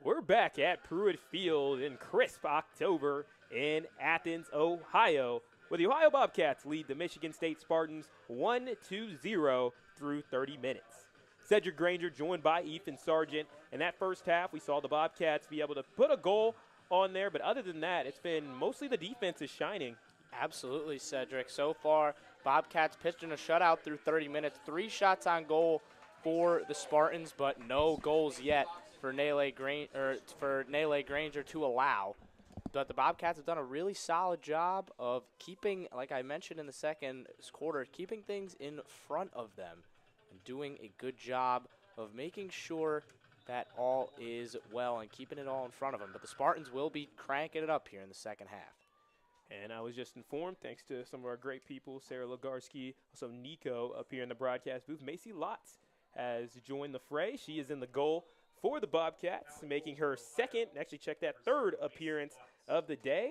We're back at Pruitt Field in crisp October in Athens, Ohio, where the Ohio Bobcats lead the Michigan State Spartans 1-0 through 30 minutes. Cedric Granger joined by Ethan Sargent. In that first half, we saw the Bobcats be able to put a goal on there, but other than that, it's been mostly the defense is shining. Absolutely, Cedric. So far, Bobcats pitched in a shutout through 30 minutes. 3 shots on goal for the Spartans, but no goals yet for Nele Granger to allow. But the Bobcats have done a really solid job of keeping, like I mentioned in the second quarter, keeping things in front of them and doing a good job of making sure that all is well and keeping it all in front of them. But the Spartans will be cranking it up here in the second half. And I was just informed, thanks to some of our great people, Sarah Legarski, also Nico up here in the broadcast booth, Macy Lotz has joined the fray. She is in the goal for the Bobcats, making her second, actually check that, third appearance of the day.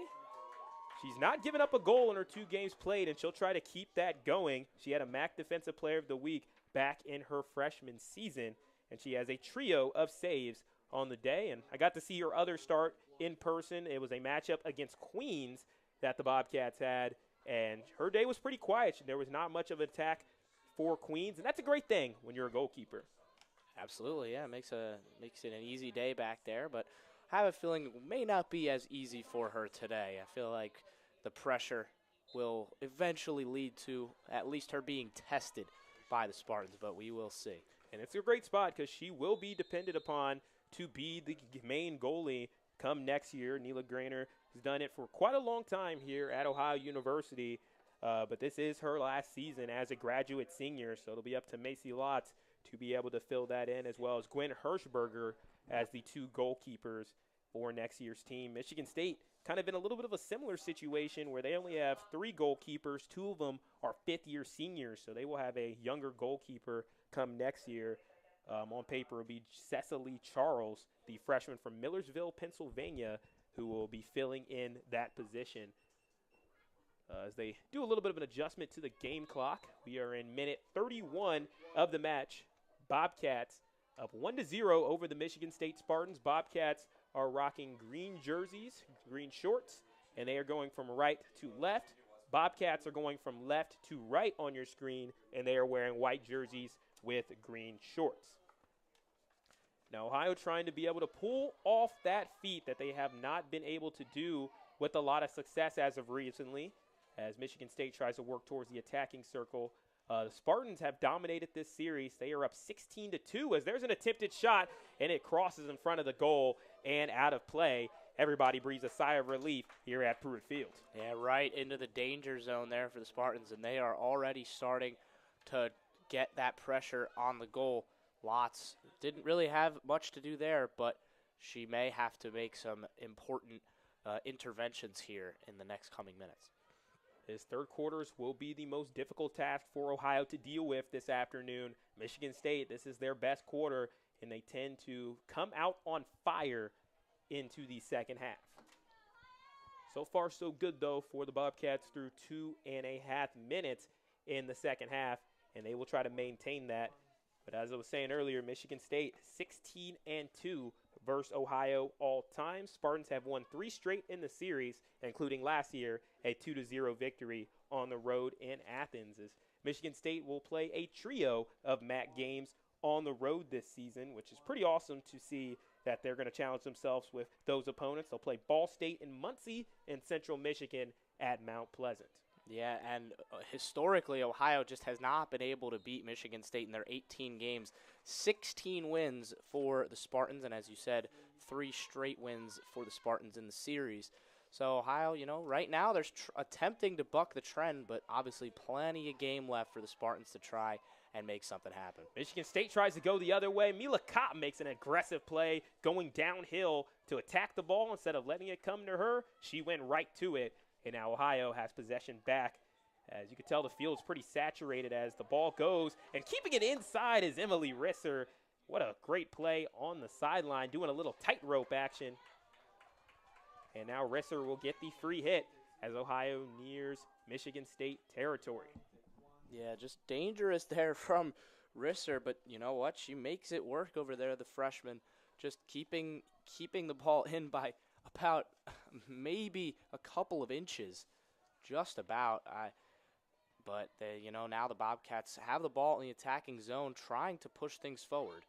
She's not given up a goal in her 2 games played, and she'll try to keep that going. She had a MAC Defensive Player of the Week back in her freshman season, and she has a trio of saves on the day. And I got to see her other start in person. It was a matchup against Queens that the Bobcats had, and her day was pretty quiet. There was not much of an attack for Queens, and that's a great thing when you're a goalkeeper. Absolutely, yeah. Makes it an easy day back there, but I have a feeling it may not be as easy for her today. I feel like the pressure will eventually lead to at least her being tested by the Spartans, but we will see. And it's a great spot because she will be depended upon to be the main goalie come next year. Nela Grainer has done it for quite a long time here at Ohio University, but this is her last season as a graduate senior, so it'll be up to Macy Lotz to be able to fill that in, as well as Gwen Hirschberger as the 2 goalkeepers for next year's team. Michigan State kind of in a little bit of a similar situation where they only have 3 goalkeepers. 2 of them are 5th-year seniors, so they will have a younger goalkeeper come next year. On paper, it will be Cecily Charles, the freshman from Millersville, Pennsylvania, who will be filling in that position. As they do a little bit of an adjustment to the game clock, we are in minute 31 of the match. Bobcats up 1-0 over the Michigan State Spartans. Bobcats are rocking green jerseys, green shorts, and they are going from right to left. Bobcats are going from left to right on your screen, and they are wearing white jerseys with green shorts. Now, Ohio trying to be able to pull off that feat that they have not been able to do with a lot of success as of recently, as Michigan State tries to work towards the attacking circle. The Spartans have dominated this series. They are up 16-2 as there's an attempted shot, and it crosses in front of the goal and out of play. Everybody breathes a sigh of relief here at Pruitt Field. Yeah, right into the danger zone there for the Spartans, and they are already starting to get that pressure on the goal. Lotz didn't really have much to do there, but she may have to make some important interventions here in the next coming minutes. His third quarters will be the most difficult task for Ohio to deal with this afternoon. Michigan State, this is their best quarter, and they tend to come out on fire into the second half. So far, so good, though, for the Bobcats through 2.5 minutes in the second half, and they will try to maintain that. But as I was saying earlier, Michigan State 16-2 versus Ohio all time. Spartans have won 3 straight in the series, including last year a 2-0 victory on the road in Athens. As Michigan State will play a trio of MAC games on the road this season, which is pretty awesome to see that they're going to challenge themselves with those opponents. They'll play Ball State in Muncie and Central Michigan at Mount Pleasant. Yeah, and historically, Ohio just has not been able to beat Michigan State in their 18 games. 16 wins for the Spartans, and as you said, 3 straight wins for the Spartans in the series. So Ohio, right now they're attempting to buck the trend, but obviously plenty of game left for the Spartans to try and make something happen. Michigan State tries to go the other way. Mila Kopp makes an aggressive play going downhill to attack the ball. Instead of letting it come to her, she went right to it. And now Ohio has possession back. As you can tell, the field's pretty saturated as the ball goes. And keeping it inside is Emily Risser. What a great play on the sideline, doing a little tightrope action. And now Risser will get the free hit as Ohio nears Michigan State territory. Yeah, just dangerous there from Risser, but you know what? She makes it work over there, the freshman, just keeping keeping the ball in by about maybe a couple of inches, just about. But now the Bobcats have the ball in the attacking zone, trying to push things forward.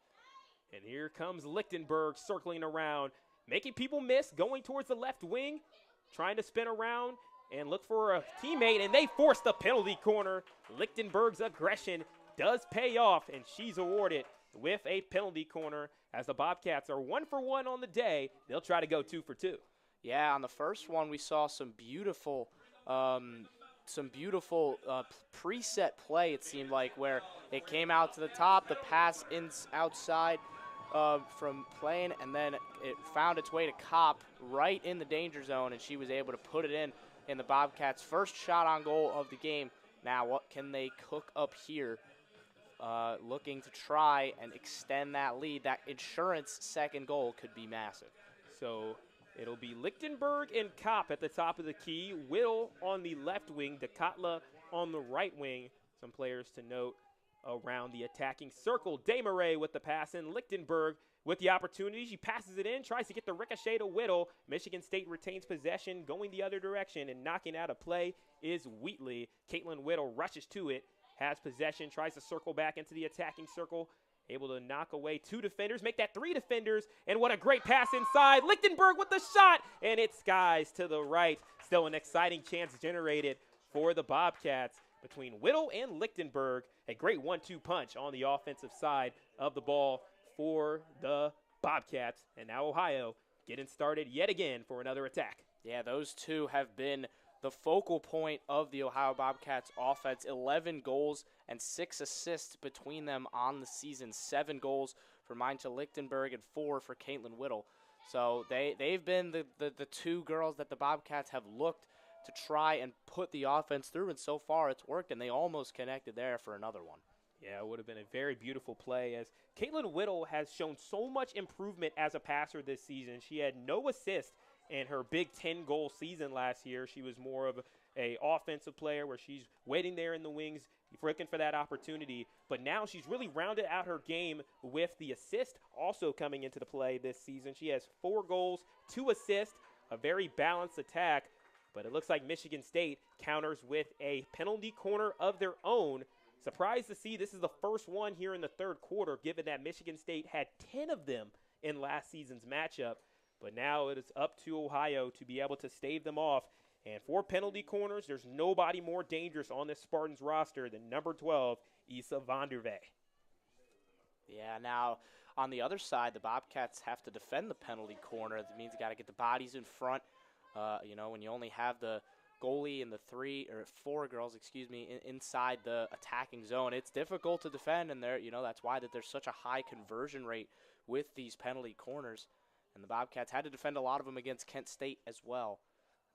And here comes Lichtenberg circling around, making people miss, going towards the left wing, trying to spin around and look for a teammate, and they force the penalty corner. Lichtenberg's aggression does pay off, and she's awarded with a penalty corner. As the Bobcats are 1 for 1 on the day, they'll try to go 2 for 2. Yeah, on the first one we saw some beautiful preset play, it seemed like, where it came out to the top, the pass outside from playing, and then it found its way to Kopp right in the danger zone, and she was able to put it in the Bobcats' first shot on goal of the game. Now, what can they cook up here? Looking to try and extend that lead. That insurance second goal could be massive. So it'll be Lichtenberg and Kopp at the top of the key, Whittle on the left wing, DeKotla on the right wing. Some players to note around the attacking circle. Desmarais with the pass, and Lichtenberg with the opportunity. She passes it in, tries to get the ricochet to Whittle. Michigan State retains possession, going the other direction, and knocking out a play is Wheatley. Caitlin Whittle rushes to it, has possession, tries to circle back into the attacking circle, able to knock away 2 defenders, make that 3 defenders, and what a great pass inside. Lichtenberg with the shot, and it skies to the right. Still an exciting chance generated for the Bobcats between Whittle and Lichtenberg. A great 1-2 punch on the offensive side of the ball for the Bobcats. And now Ohio getting started yet again for another attack. Yeah, those two have been the focal point of the Ohio Bobcats offense. 11 goals and 6 assists between them on the season. 7 goals for Meincha Lichtenberg and 4 for Caitlin Whittle. So they've been the two girls that the Bobcats have looked to try and put the offense through, and so far it's worked, and they almost connected there for another one. Yeah, it would have been a very beautiful play, as Caitlin Whittle has shown so much improvement as a passer this season. She had no assist in her Big 10 goal season last year. She was more of a offensive player where she's waiting there in the wings, looking for that opportunity. But now she's really rounded out her game with the assist also coming into the play this season. She has 4 goals, 2 assists, a very balanced attack. But it looks like Michigan State counters with a penalty corner of their own. Surprised to see this is the first one here in the third quarter, given that Michigan State had 10 of them in last season's matchup. But now it is up to Ohio to be able to stave them off. And for penalty corners, there's nobody more dangerous on this Spartans roster than number 12, Issa Vandervee. Yeah, now on the other side, the Bobcats have to defend the penalty corner. That means you got to get the bodies in front. When you only have the goalie and the 4 girls, inside the attacking zone, it's difficult to defend, and that's why there's such a high conversion rate with these penalty corners. And the Bobcats had to defend a lot of them against Kent State as well.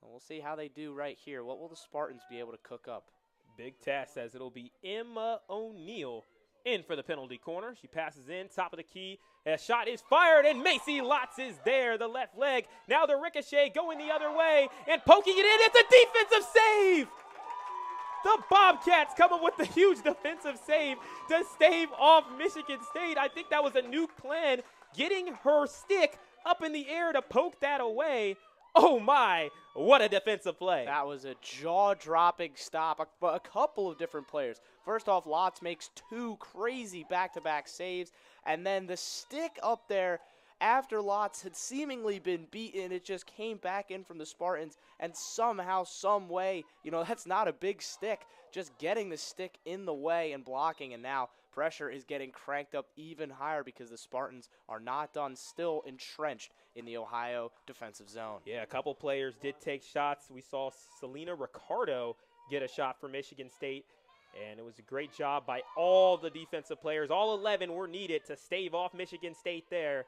And we'll see how they do right here. What will the Spartans be able to cook up? Big Test says it'll be Emma O'Neill in for the penalty corner. She passes in, top of the key. A shot is fired, and Macy Lotz is there, the left leg. Now the ricochet going the other way and poking it in. It's a defensive save! The Bobcats come up with the huge defensive save to stave off Michigan State. I think that was a new plan, getting her stick up in the air to poke that away. Oh my, what a defensive play. That was a jaw-dropping stop. A couple of different players. First off, Lotz makes 2 crazy back-to-back saves, and then the stick up there after Lotz had seemingly been beaten, it just came back in from the Spartans, and somehow, some way, that's not a big stick, just getting the stick in the way and blocking, and now pressure is getting cranked up even higher because the Spartans are not done, still entrenched in the Ohio defensive zone. Yeah, a couple players did take shots. We saw Selena Ricardo get a shot for Michigan State, and it was a great job by all the defensive players. All 11 were needed to stave off Michigan State there,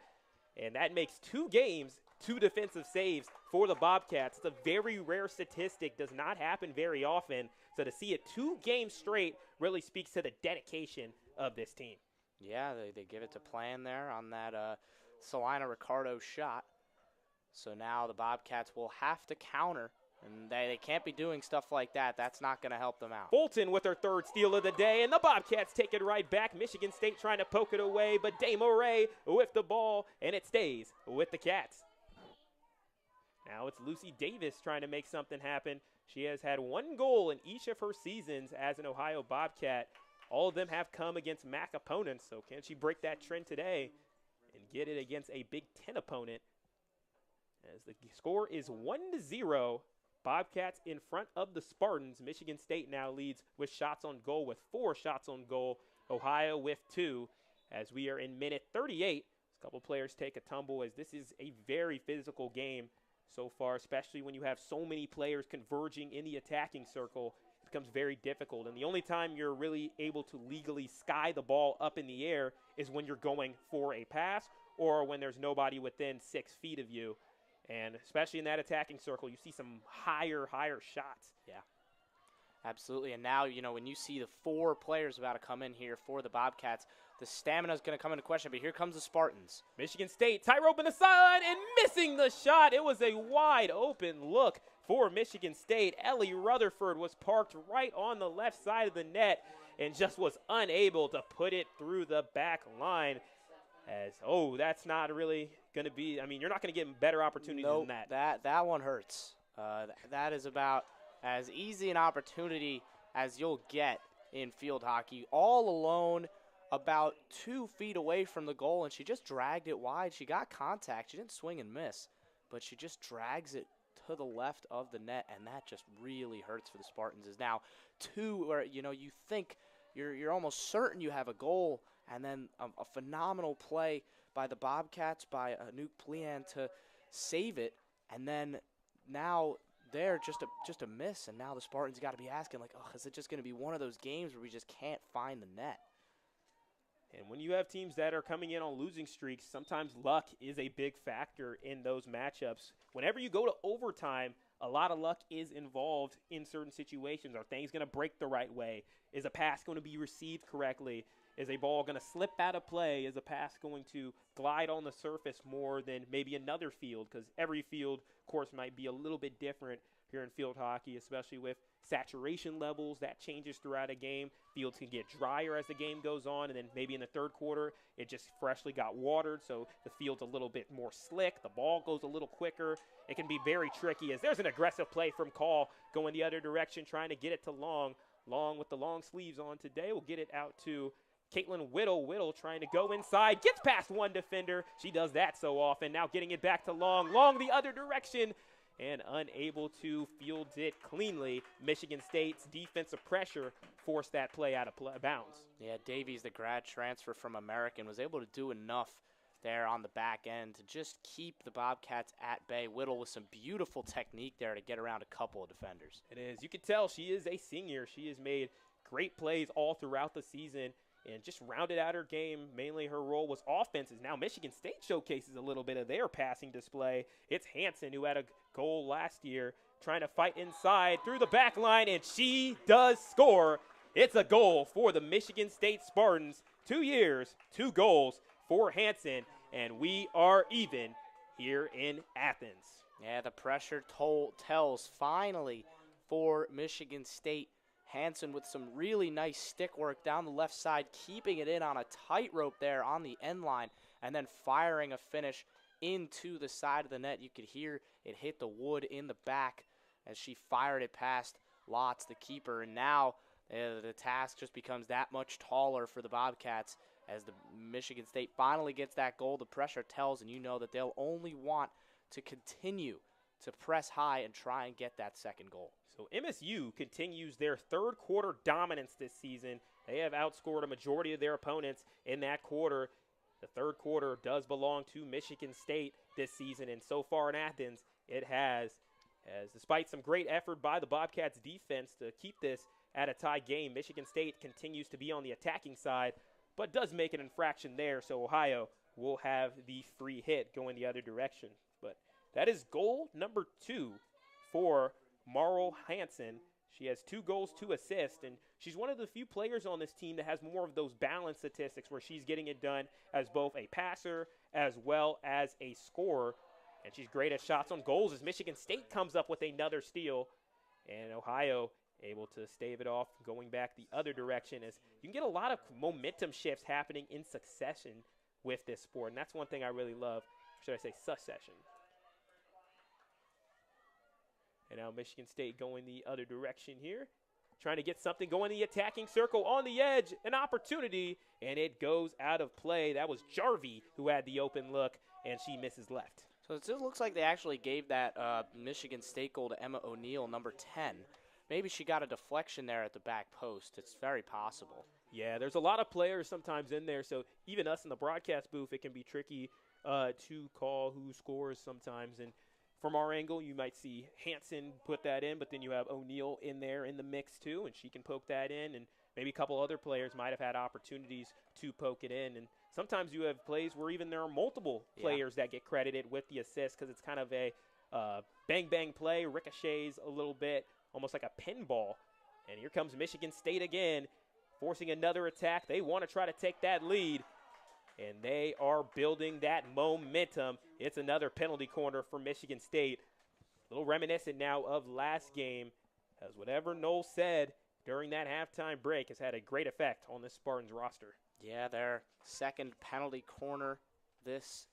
and that makes 2 games, 2 defensive saves for the Bobcats. It's a very rare statistic, does not happen very often, so to see it 2 games straight really speaks to the dedication of this team. Yeah, they give it to plan there on that Selena Ricardo shot. So now the Bobcats will have to counter, And they can't be doing stuff like that. That's not going to help them out. Fulton with her third steal of the day, and the Bobcats take it right back. Michigan State trying to poke it away, but Desmarais with the ball, and it stays with the Cats. Now it's Lucy Davis trying to make something happen. She has had 1 goal in each of her seasons as an Ohio Bobcat. All of them have come against MAC opponents, so can she break that trend today and get it against a Big Ten opponent? As the score is 1-0. Bobcats in front of the Spartans. Michigan State now leads with shots on goal with 4 shots on goal. Ohio with 2 as we are in minute 38. A couple players take a tumble as this is a very physical game so far, especially when you have so many players converging in the attacking circle. It becomes very difficult. And the only time you're really able to legally sky the ball up in the air is when you're going for a pass or when there's nobody within 6 feet of you. And especially in that attacking circle, you see some higher shots. Yeah, absolutely. And now, you know, when you see the 4 players about to come in here for the Bobcats, the stamina is going to come into question. But here comes the Spartans. Michigan State, tie rope in the sideline and missing the shot. It was a wide open look for Michigan State. Ellie Rutherford was parked right on the left side of the net and just was unable to put it through the back line. As, that's not really going to be, I mean, you're not going to get better opportunities than that. That one hurts. That is about as easy an opportunity as you'll get in field hockey. All alone, about 2 feet away from the goal, and she just dragged it wide. She got contact. She didn't swing and miss, but she just drags it to the left of the net, and that just really hurts for the Spartans. Is now 2 where, you know, you think you're almost certain you have a goal, and then a phenomenal play by the Bobcats, by Anouk Plian to save it. And then now they're just a miss. And now the Spartans got to be asking, like, is it just going to be one of those games where we just can't find the net? And when you have teams that are coming in on losing streaks, sometimes luck is a big factor in those matchups. Whenever you go to overtime, a lot of luck is involved in certain situations. Are things going to break the right way? Is a pass going to be received correctly? Is a ball going to slip out of play? Is a pass going to glide on the surface more than maybe another field? Because every field, of course, might be a little bit different here in field hockey, especially with saturation levels. That changes throughout a game. Fields can get drier as the game goes on, and then maybe in the third quarter, it just freshly got watered, so the field's a little bit more slick. The ball goes a little quicker. It can be very tricky as there's an aggressive play from Call going the other direction, trying to get it to Long. Long with the long sleeves on today will get it out to Caitlin Whittle. Whittle trying to go inside, gets past one defender. She does that so often. Now getting it back to Long. Long the other direction and unable to field it cleanly. Michigan State's defensive pressure forced that play out of bounds. Yeah, Davies, the grad transfer from American, was able to do enough there on the back end to just keep the Bobcats at bay. Whittle with some beautiful technique there to get around a couple of defenders. It is. You can tell she is a senior. She has made great plays all throughout the season and just rounded out her game. Mainly her role was offenses. Now Michigan State showcases a little bit of their passing display. It's Hansen, who had a goal last year, trying to fight inside through the back line, and she does score. It's a goal for the Michigan State Spartans. 2 years, 2 goals for Hansen, and we are even here in Athens. Yeah, the pressure tells finally for Michigan State. Hansen with some really nice stick work down the left side, keeping it in on a tightrope there on the end line, and then firing a finish into the side of the net. You could hear it hit the wood in the back as she fired it past Lotz, the keeper, and now the task just becomes that much taller for the Bobcats as the Michigan State finally gets that goal. The pressure tells, and you know that they'll only want to continue to press high and try and get that second goal. So MSU continues their third quarter dominance this season. They have outscored a majority of their opponents in that quarter. The third quarter does belong to Michigan State this season, and so far in Athens, it has. As despite some great effort by the Bobcats defense to keep this at a tie game, Michigan State continues to be on the attacking side, but does make an infraction there, so Ohio will have the free hit going the other direction. But that is goal number 2 for Marl Hansen. She has 2 goals, 2 assists, and she's one of the few players on this team that has more of those balanced statistics where she's getting it done as both a passer as well as a scorer. And she's great at shots on goals as Michigan State comes up with another steal. And Ohio able to stave it off, going back the other direction. As you can get a lot of momentum shifts happening in succession with this sport. And that's one thing I really love. Should I say succession? And now Michigan State going the other direction here. Trying to get something going in the attacking circle on the edge. An opportunity, and it goes out of play. That was Jarvie who had the open look, and she misses left. So it just looks like they actually gave that Michigan State goal to Emma O'Neill, number 10. Maybe she got a deflection there at the back post. It's very possible. Yeah, there's a lot of players sometimes in there, so even us in the broadcast booth, it can be tricky to call who scores sometimes. And from our angle, you might see Hansen put that in, but then you have O'Neill in there in the mix too, and she can poke that in, and maybe a couple other players might have had opportunities to poke it in. And sometimes you have plays where even there are multiple players that get credited with the assist because it's kind of a bang-bang play, ricochets a little bit, almost like a pinball. And here comes Michigan State again, forcing another attack. They want to try to take that lead, and they are building that momentum. It's another penalty corner for Michigan State. A little reminiscent now of last game, as whatever Noel said during that halftime break has had a great effect on this Spartans roster. Yeah, their second penalty corner this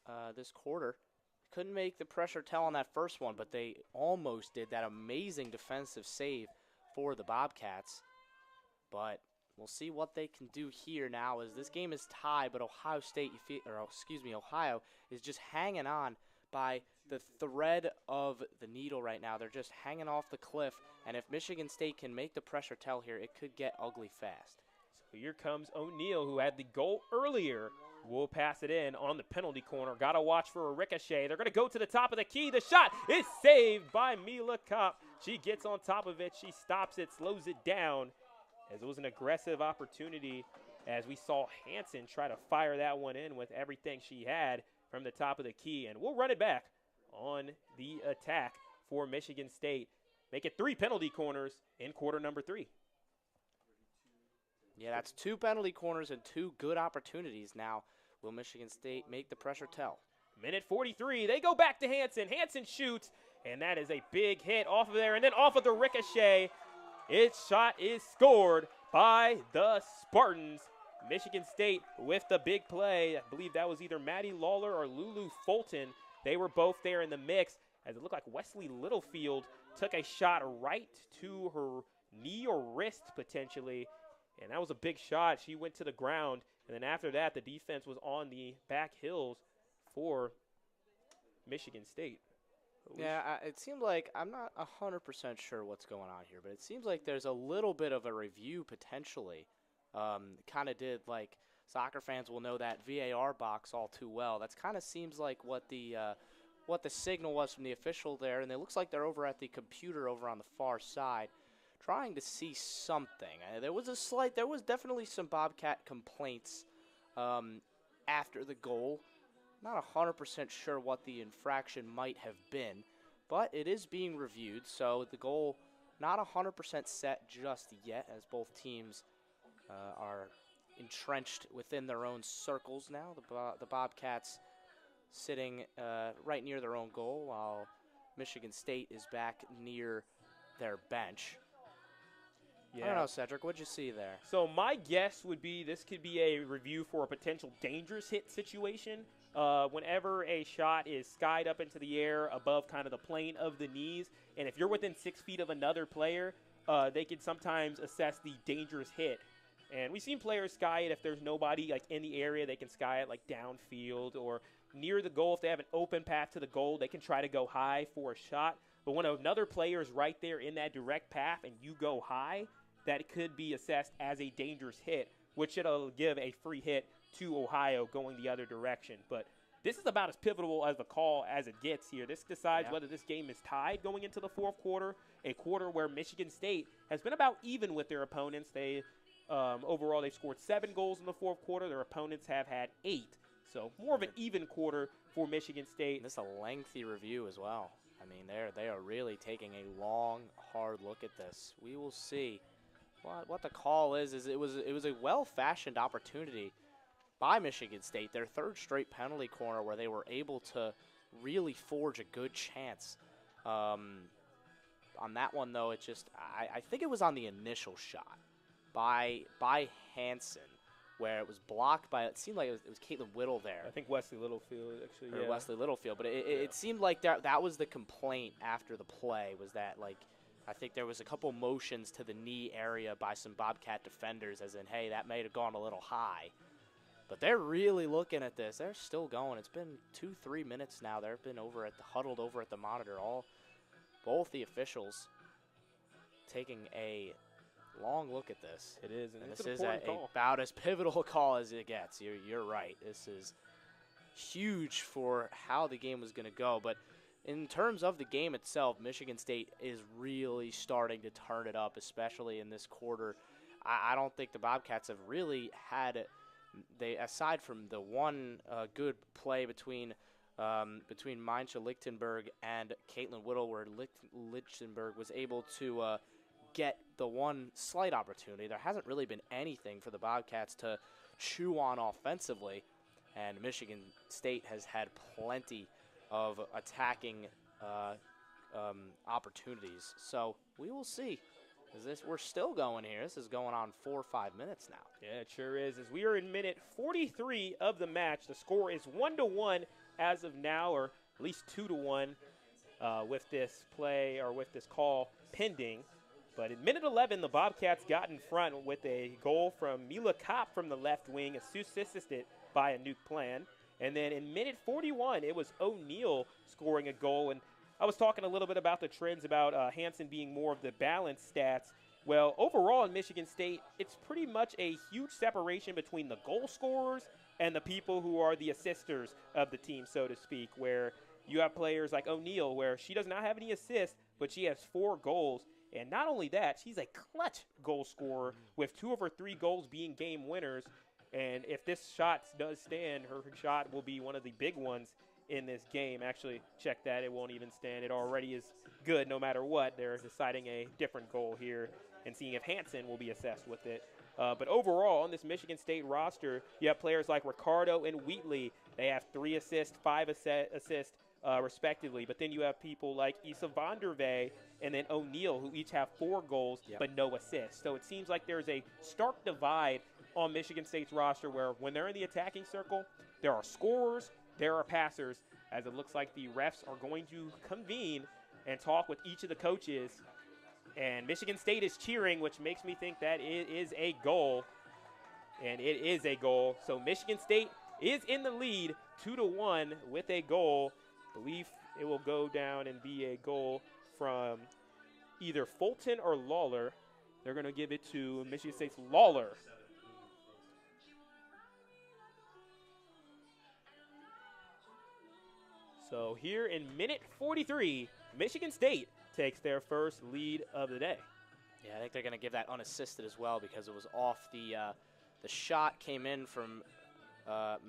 quarter. Couldn't make the pressure tell on that first one, but they almost did that amazing defensive save for the Bobcats. But we'll see what they can do here now as this game is tied, but Ohio is just hanging on by the thread of the needle right now. They're just hanging off the cliff, and if Michigan State can make the pressure tell here, it could get ugly fast. So here comes O'Neill, who had the goal earlier. We'll pass it in on the penalty corner. Got to watch for a ricochet. They're going to go to the top of the key. The shot is saved by Mila Kopp. She gets on top of it. She stops it, slows it down, as it was an aggressive opportunity as we saw Hansen try to fire that one in with everything she had from the top of the key. And we'll run it back on the attack for Michigan State. Make it 3 penalty corners in quarter number 3. Yeah, that's 2 penalty corners and 2 good opportunities. Now, will Michigan State make the pressure tell? Minute 43, they go back to Hansen. Hansen shoots, and that is a big hit off of there. And then off of the ricochet, its shot is scored by the Spartans. Michigan State with the big play. I believe that was either Maddie Lawler or Lulu Fulton. They were both there in the mix, as it looked like Wesley Littlefield took a shot right to her knee or wrist potentially. And that was a big shot. She went to the ground. And then after that, the defense was on the back hills for Michigan State. Yeah, it seemed like, I'm not 100% sure what's going on here, but it seems like there's a little bit of a review potentially. Kind of did, like, soccer fans will know that VAR box all too well. That's kind of seems like what the signal was from the official there. And it looks like they're over at the computer over on the far side, trying to see something. There was definitely some Bobcat complaints after the goal. Not 100% sure what the infraction might have been, but it is being reviewed, so the goal not 100% set just yet, as both teams are entrenched within their own circles now. The Bobcats sitting right near their own goal, while Michigan State is back near their bench. Yeah. I don't know, Cedric, what'd you see there? So my guess would be this could be a review for a potential dangerous hit situation. Whenever a shot is skied up into the air above kind of the plane of the knees, and if you're within 6 feet of another player, they can sometimes assess the dangerous hit. And we've seen players sky it if there's nobody like in the area. They can sky it like downfield or near the goal. If they have an open path to the goal, they can try to go high for a shot. But when another player is right there in that direct path and you go high, that could be assessed as a dangerous hit, which it'll give a free hit to Ohio going the other direction. But this is about as pivotal as the call as it gets here. This decides whether this game is tied going into the fourth quarter, a quarter where Michigan State has been about even with their opponents. They overall, they've scored 7 goals in the fourth quarter. Their opponents have had 8. So more of an even quarter for Michigan State. And this is a lengthy review as well. I mean, they are really taking a long, hard look at this. We will see what the call is. It was a well-fashioned opportunity by Michigan State, their 3rd straight penalty corner where they were able to really forge a good chance. On that one, though, I think it was on the initial shot by Hansen, where it was blocked by, it seemed like it was Caitlin Whittle there. I think Wesley Littlefield, actually, Or Wesley Littlefield, but it seemed like that was the complaint after the play, was that, like, I think there was a couple motions to the knee area by some Bobcat defenders, as in, hey, that may have gone a little high. But they're really looking at this. They're still going. It's been 2-3 minutes now. They've been huddled over at the monitor. Both the officials taking a long look at this. It is, and this it's an is important call. about as pivotal a call as it gets. You're right. This is huge for how the game was going to go. But in terms of the game itself, Michigan State is really starting to turn it up, especially in this quarter. I don't think the Bobcats have really had aside from the one good play between Mainsha Lichtenberg and Caitlin Whittle, where Lichtenberg was able to get the one slight opportunity. There hasn't really been anything for the Bobcats to chew on offensively, and Michigan State has had plenty of attacking opportunities. So we will see. We're still going here. This is going on 4 or 5 minutes now. Yeah, it sure is. As we are in minute 43 of the match, the score is 1-1 as of now, or at least 2-1 with this play or with this call pending. But in minute 11, the Bobcats got in front with a goal from Mila Kopp from the left wing, assisted by Anouk Plan. And then in minute 41, it was O'Neal scoring a goal. And I was talking a little bit about the trends about Hansen being more of the balanced stats. Well, overall in Michigan State, it's pretty much a huge separation between the goal scorers and the people who are the assisters of the team, so to speak, where you have players like O'Neal, where she does not have any assists, but she has 4 goals. And not only that, she's a clutch goal scorer with 2 of her 3 goals being game winners. And if this shot does stand, her shot will be one of the big ones in this game. Actually, check that. It won't even stand. It already is good no matter what. They're deciding a different goal here and seeing if Hansen will be assessed with it. But overall, on this Michigan State roster, you have players like Ricardo and Wheatley. They have 3 assists, 5 assists, respectively. But then you have people like Issa Vondervee and then O'Neal, who each have 4 goals but no assists. So it seems like there's a stark divide on Michigan State's roster where when they're in the attacking circle, there are scorers, there are passers, as it looks like the refs are going to convene and talk with each of the coaches. And Michigan State is cheering, which makes me think that it is a goal. And it is a goal. So Michigan State is in the lead 2-1 with a goal. I believe it will go down and be a goal from either Fulton or Lawler. They're going to give it to Michigan State's Lawler. So here in minute 43, Michigan State takes their first lead of the day. Yeah, I think they're going to give that unassisted as well because it was off the shot came in from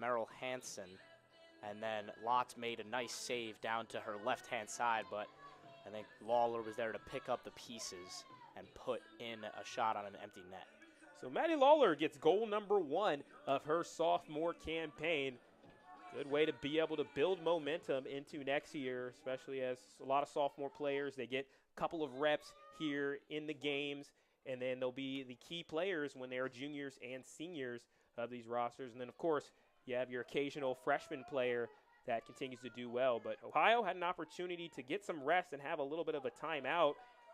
Merrill Hansen, and then Lotz made a nice save down to her left-hand side, but I think Lawler was there to pick up the pieces and put in a shot on an empty net. So Maddie Lawler gets goal number 1 of her sophomore campaign. Good way to be able to build momentum into next year, especially as a lot of sophomore players, they get a couple of reps here in the games, and then they'll be the key players when they are juniors and seniors of these rosters. And then, of course, you have your occasional freshman player that continues to do well. But Ohio had an opportunity to get some rest and have a little bit of a timeout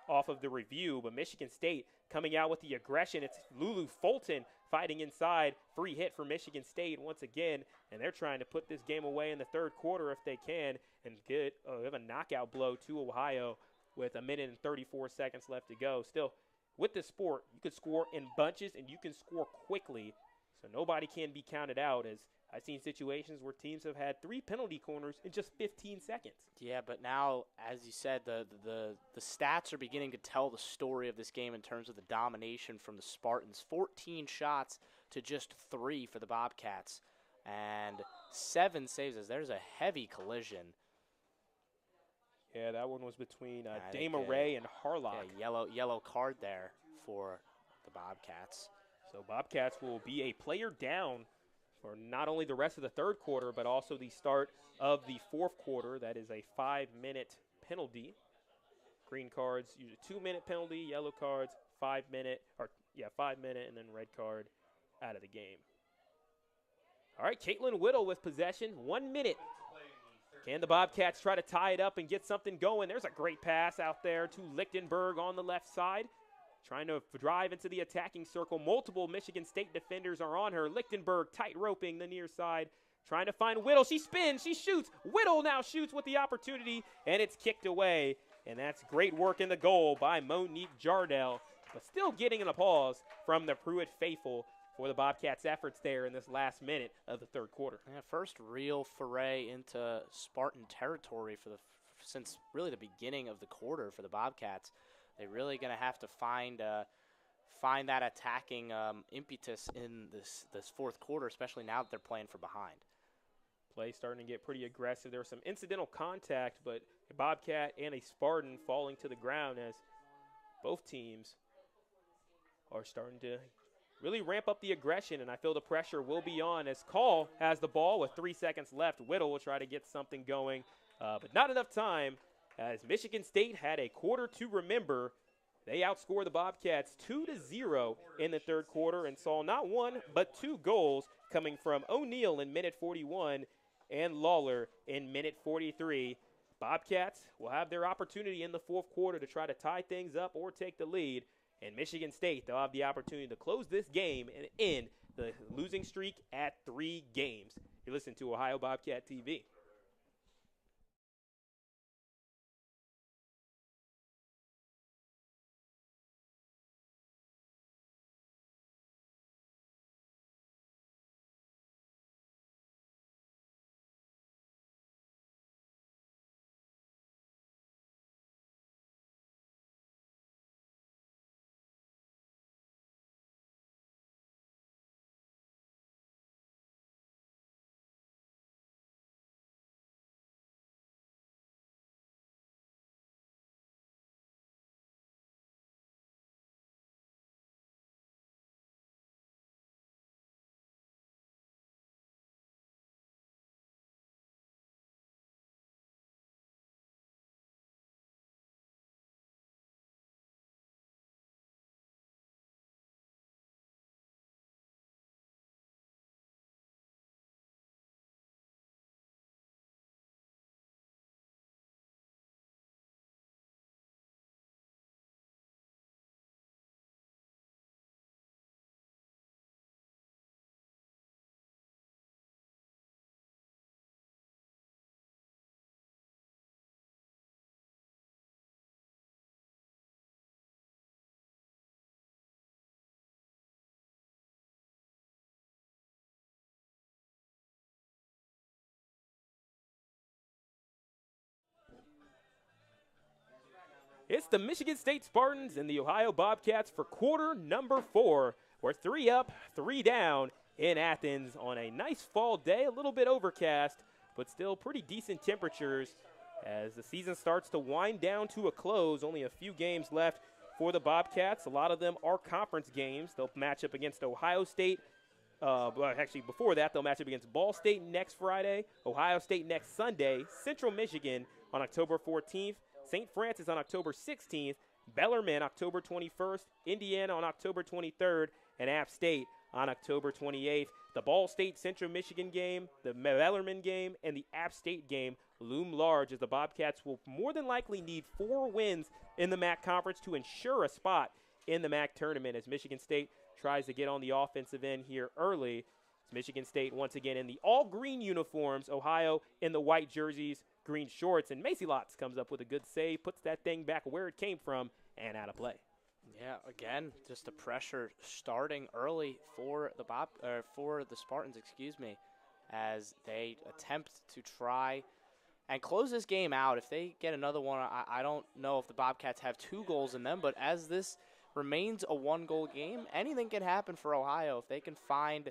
off of the review, but Michigan State coming out with the aggression. It's Lulu Fulton fighting inside. Free hit for Michigan State once again, and they're trying to put this game away in the third quarter if they can and have a knockout blow to Ohio with 1 minute and 34 seconds left to go. Still, with this sport, you can score in bunches and you can score quickly, so nobody can be counted out, as I've seen situations where teams have had 3 penalty corners in just 15 seconds. Yeah, but now, as you said, the stats are beginning to tell the story of this game in terms of the domination from the Spartans. 14 shots to just 3 for the Bobcats, and 7 saves. There's a heavy collision. Yeah, that one was between Dama Ray and Harlock. Yeah, yellow card there for the Bobcats. So Bobcats will be a player down for not only the rest of the third quarter, but also the start of the fourth quarter. That is a 5-minute penalty. Green cards, use a 2-minute penalty, yellow cards, 5-minute, 5-minute, and then red card out of the game. All right, Caitlin Whittle with possession, 1 minute. Can the Bobcats try to tie it up and get something going? There's a great pass out there to Lichtenberg on the left side. Trying to drive into the attacking circle. Multiple Michigan State defenders are on her. Lichtenberg tight roping the near side. Trying to find Whittle. She spins. She shoots. Whittle now shoots with the opportunity, and it's kicked away. And that's great work in the goal by Monique Jardel. But still getting an applause from the Pruitt faithful for the Bobcats' efforts there in this last minute of the third quarter. Yeah, first real foray into Spartan territory since really the beginning of the quarter for the Bobcats. They're really going to have to find that attacking impetus in this fourth quarter, especially now that they're playing from behind. Play starting to get pretty aggressive. There was some incidental contact, but a Bobcat and a Spartan falling to the ground as both teams are starting to really ramp up the aggression, and I feel the pressure will be on as Call has the ball with 3 seconds left. Whittle will try to get something going, but not enough time as Michigan State had a quarter to remember. They outscored the Bobcats 2-0 in the third quarter and saw not one but 2 goals coming from O'Neal in minute 41 and Lawler in minute 43. Bobcats will have their opportunity in the fourth quarter to try to tie things up or take the lead. And Michigan State, they'll have the opportunity to close this game and end the losing streak at 3 games. You listen to Ohio Bobcat TV. It's the Michigan State Spartans and the Ohio Bobcats for quarter number 4. We're 3 up, 3 down in Athens on a nice fall day, a little bit overcast, but still pretty decent temperatures as the season starts to wind down to a close. Only a few games left for the Bobcats. A lot of them are conference games. They'll match up against Ohio State. Actually, before that, they'll match up against Ball State next Friday, Ohio State next Sunday, Central Michigan on October 14th, St. Francis on October 16th, Bellarmine October 21st, Indiana on October 23rd, and App State on October 28th. The Ball State Central Michigan game, the Bellarmine game, and the App State game loom large as the Bobcats will more than likely need 4 wins in the MAC conference to ensure a spot in the MAC tournament as Michigan State tries to get on the offensive end here early. It's Michigan State once again in the all-green uniforms, Ohio in the white jerseys, green shorts, and Macy Lotz comes up with a good save, puts that thing back where it came from and out of play. Yeah, again, just the pressure starting early for the Spartans, as they attempt to try and close this game out. If they get another one, I don't know if the Bobcats have 2 goals in them, but as this remains a 1-goal game, anything can happen for Ohio. If they can find,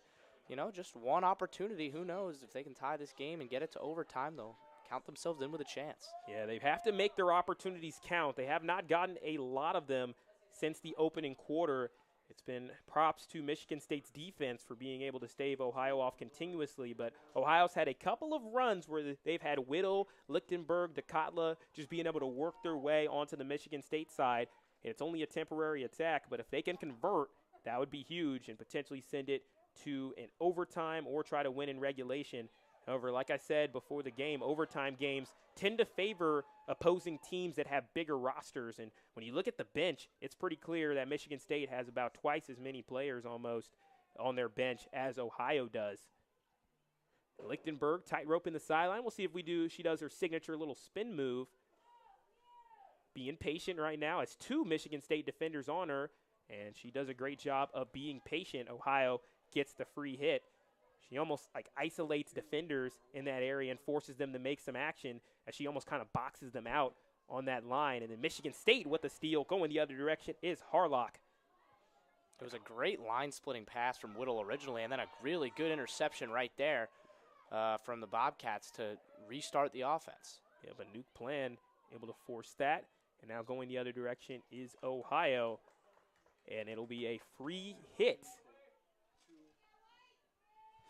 just one opportunity, who knows? If they can tie this game and get it to overtime, they'll count themselves in with a chance. Yeah, they have to make their opportunities count. They have not gotten a lot of them since the opening quarter It's been props to Michigan State's defense for being able to stave Ohio off continuously, but Ohio's had a couple of runs where they've had Whittle, Lichtenberg, DeKotla just being able to work their way onto the Michigan State side. And it's only a temporary attack, but if they can convert, that would be huge and potentially send it to an overtime or try to win in regulation. However, like I said before the game, overtime games tend to favor opposing teams that have bigger rosters. And when you look at the bench, it's pretty clear that Michigan State has about twice as many players almost on their bench as Ohio does. Lichtenberg, tightrope in the sideline. We'll see if she does her signature little spin move. Being patient right now as 2 Michigan State defenders on her, and she does a great job of being patient. Ohio gets the free hit. She almost isolates defenders in that area and forces them to make some action as she almost kind of boxes them out on that line. And then Michigan State with the steal going the other direction is Harlock. It was a great line-splitting pass from Whittle originally, and then a really good interception right there from the Bobcats to restart the offense. Yeah, but Nuke Plan able to force that. And now going the other direction is Ohio. And it'll be a free hit.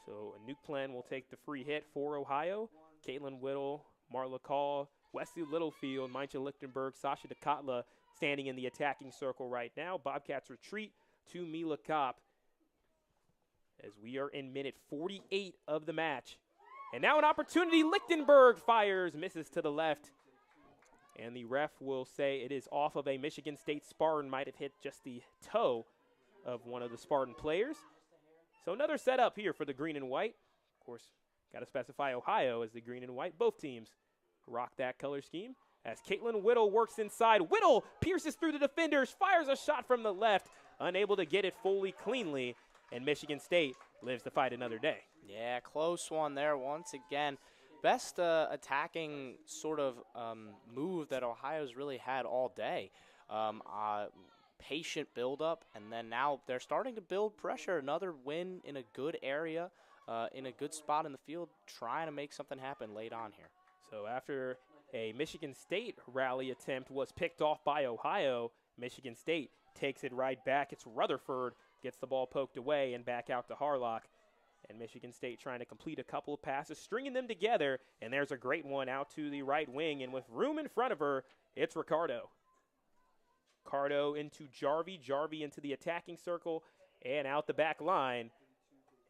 So Nuke Plan will take the free hit for Ohio. Caitlin Whittle, Marla Call, Wesley Littlefield, Maincha Lichtenberg, Sasha DeKotla standing in the attacking circle right now. Bobcats retreat to Mila Kopp as we are in minute 48 of the match. And now an opportunity. Lichtenberg fires, misses to the left. And the ref will say it is off of a Michigan State Spartan. Might have hit just the toe of one of the Spartan players. So another setup here for the green and white. Of course, got to specify Ohio as the green and white. Both teams rock that color scheme. As Caitlin Whittle works inside. Whittle pierces through the defenders, fires a shot from the left, unable to get it fully cleanly. And Michigan State lives to fight another day. Yeah, close one there once again. Best attacking sort of move that Ohio's really had all day. Patient build-up, and then now they're starting to build pressure. Another win in a good area, in a good spot in the field, trying to make something happen late on here. So after a Michigan State rally attempt was picked off by Ohio, Michigan State takes it right back. It's Rutherford, gets the ball poked away and back out to Harlock. And Michigan State trying to complete a couple of passes, stringing them together, and there's a great one out to the right wing, and with room in front of her, it's Ricardo. Ricardo into Jarvie, Jarvie into the attacking circle, and out the back line,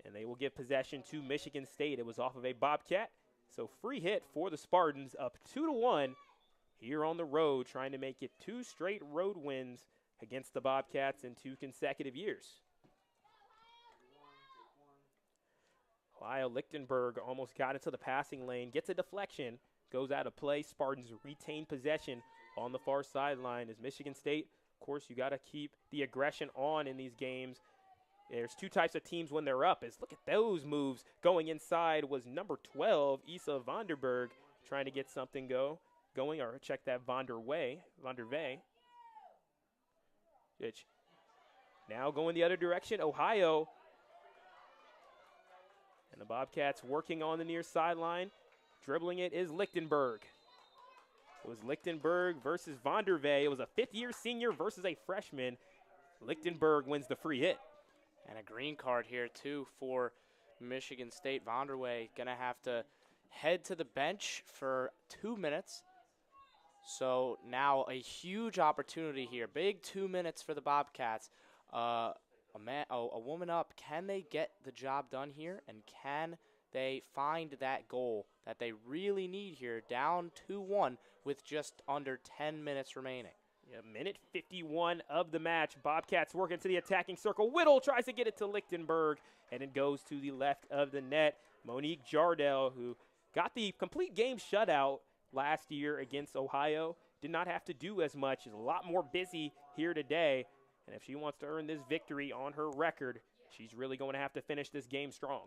and they will give possession to Michigan State. It was off of a Bobcat, so free hit for the Spartans, up 2-1 here on the road, trying to make it 2 straight road wins against the Bobcats in 2 consecutive years. Ohio Lichtenberg almost got into the passing lane, gets a deflection, goes out of play. Spartans retain possession on the far sideline as Michigan State. Of course, you got to keep the aggression on in these games. There's 2 types of teams when they're up. Look at those moves. Going inside was number 12, Issa Vonderberg, trying to get something going, or check that Vondervee. Which now going the other direction, Ohio. And the Bobcats working on the near sideline. Dribbling it is Lichtenberg. It was Lichtenberg versus Vondervee. It was a 5th-year senior versus a freshman. Lichtenberg wins the free hit. And a green card here, too, for Michigan State. Vondervee going to have to head to the bench for 2 minutes. So now a huge opportunity here. Big 2 minutes for the Bobcats. A woman up. Can they get the job done here? And can they find that goal that they really need here, down 2-1 with just under 10 minutes remaining? Yeah, minute 51 of the match. Bobcats working to the attacking circle. Whittle tries to get it to Lichtenberg, and it goes to the left of the net. Monique Jardel, who got the complete game shutout last year against Ohio, did not have to do as much. Is a lot more busy here today. And if she wants to earn this victory on her record, she's really going to have to finish this game strong.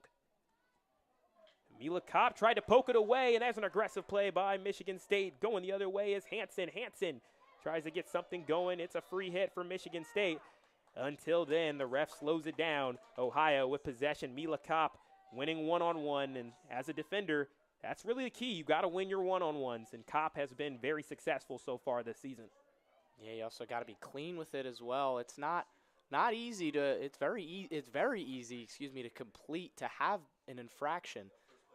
Mila Kopp tried to poke it away, and that's an aggressive play by Michigan State. Going the other way is Hansen. Hansen tries to get something going. It's a free hit for Michigan State. Until then, the ref slows it down. Ohio with possession. Mila Kopp winning one-on-one, and as a defender, that's really the key. You got to win your one-on-ones, and Kopp has been very successful so far this season. Yeah, you also got to be clean with it as well. It's not not easy to. It's very easy, excuse me, to complete, to have an infraction.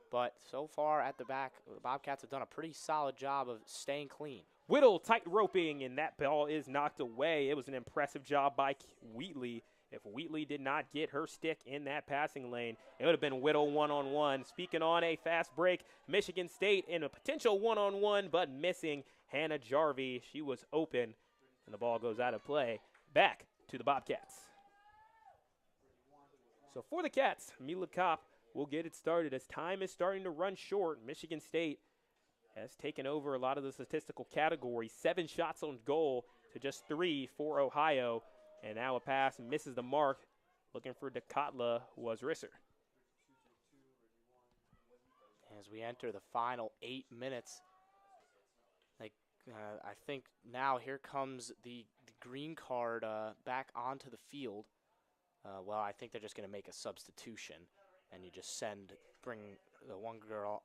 But so far at the back, the Bobcats have done a pretty solid job of staying clean. Whittle tight roping, and that ball is knocked away. It was an impressive job by Wheatley. If Wheatley did not get her stick in that passing lane, it would have been Whittle one-on-one. Speaking on a fast break, Michigan State in a potential one-on-one, but missing Hannah Jarvie. She was open, and the ball goes out of play. Back to the Bobcats. So for the Cats, Mila Kopp will get it started as time is starting to run short. Michigan State has taken over a lot of the statistical categories. 7 shots on goal to just 3 for Ohio. And now a pass misses the mark. Looking for Dakotla was Risser. As we enter the final 8 minutes, I think now here comes the green card back onto the field. Well, I think they're just going to make a substitution, and you just bring the one girl,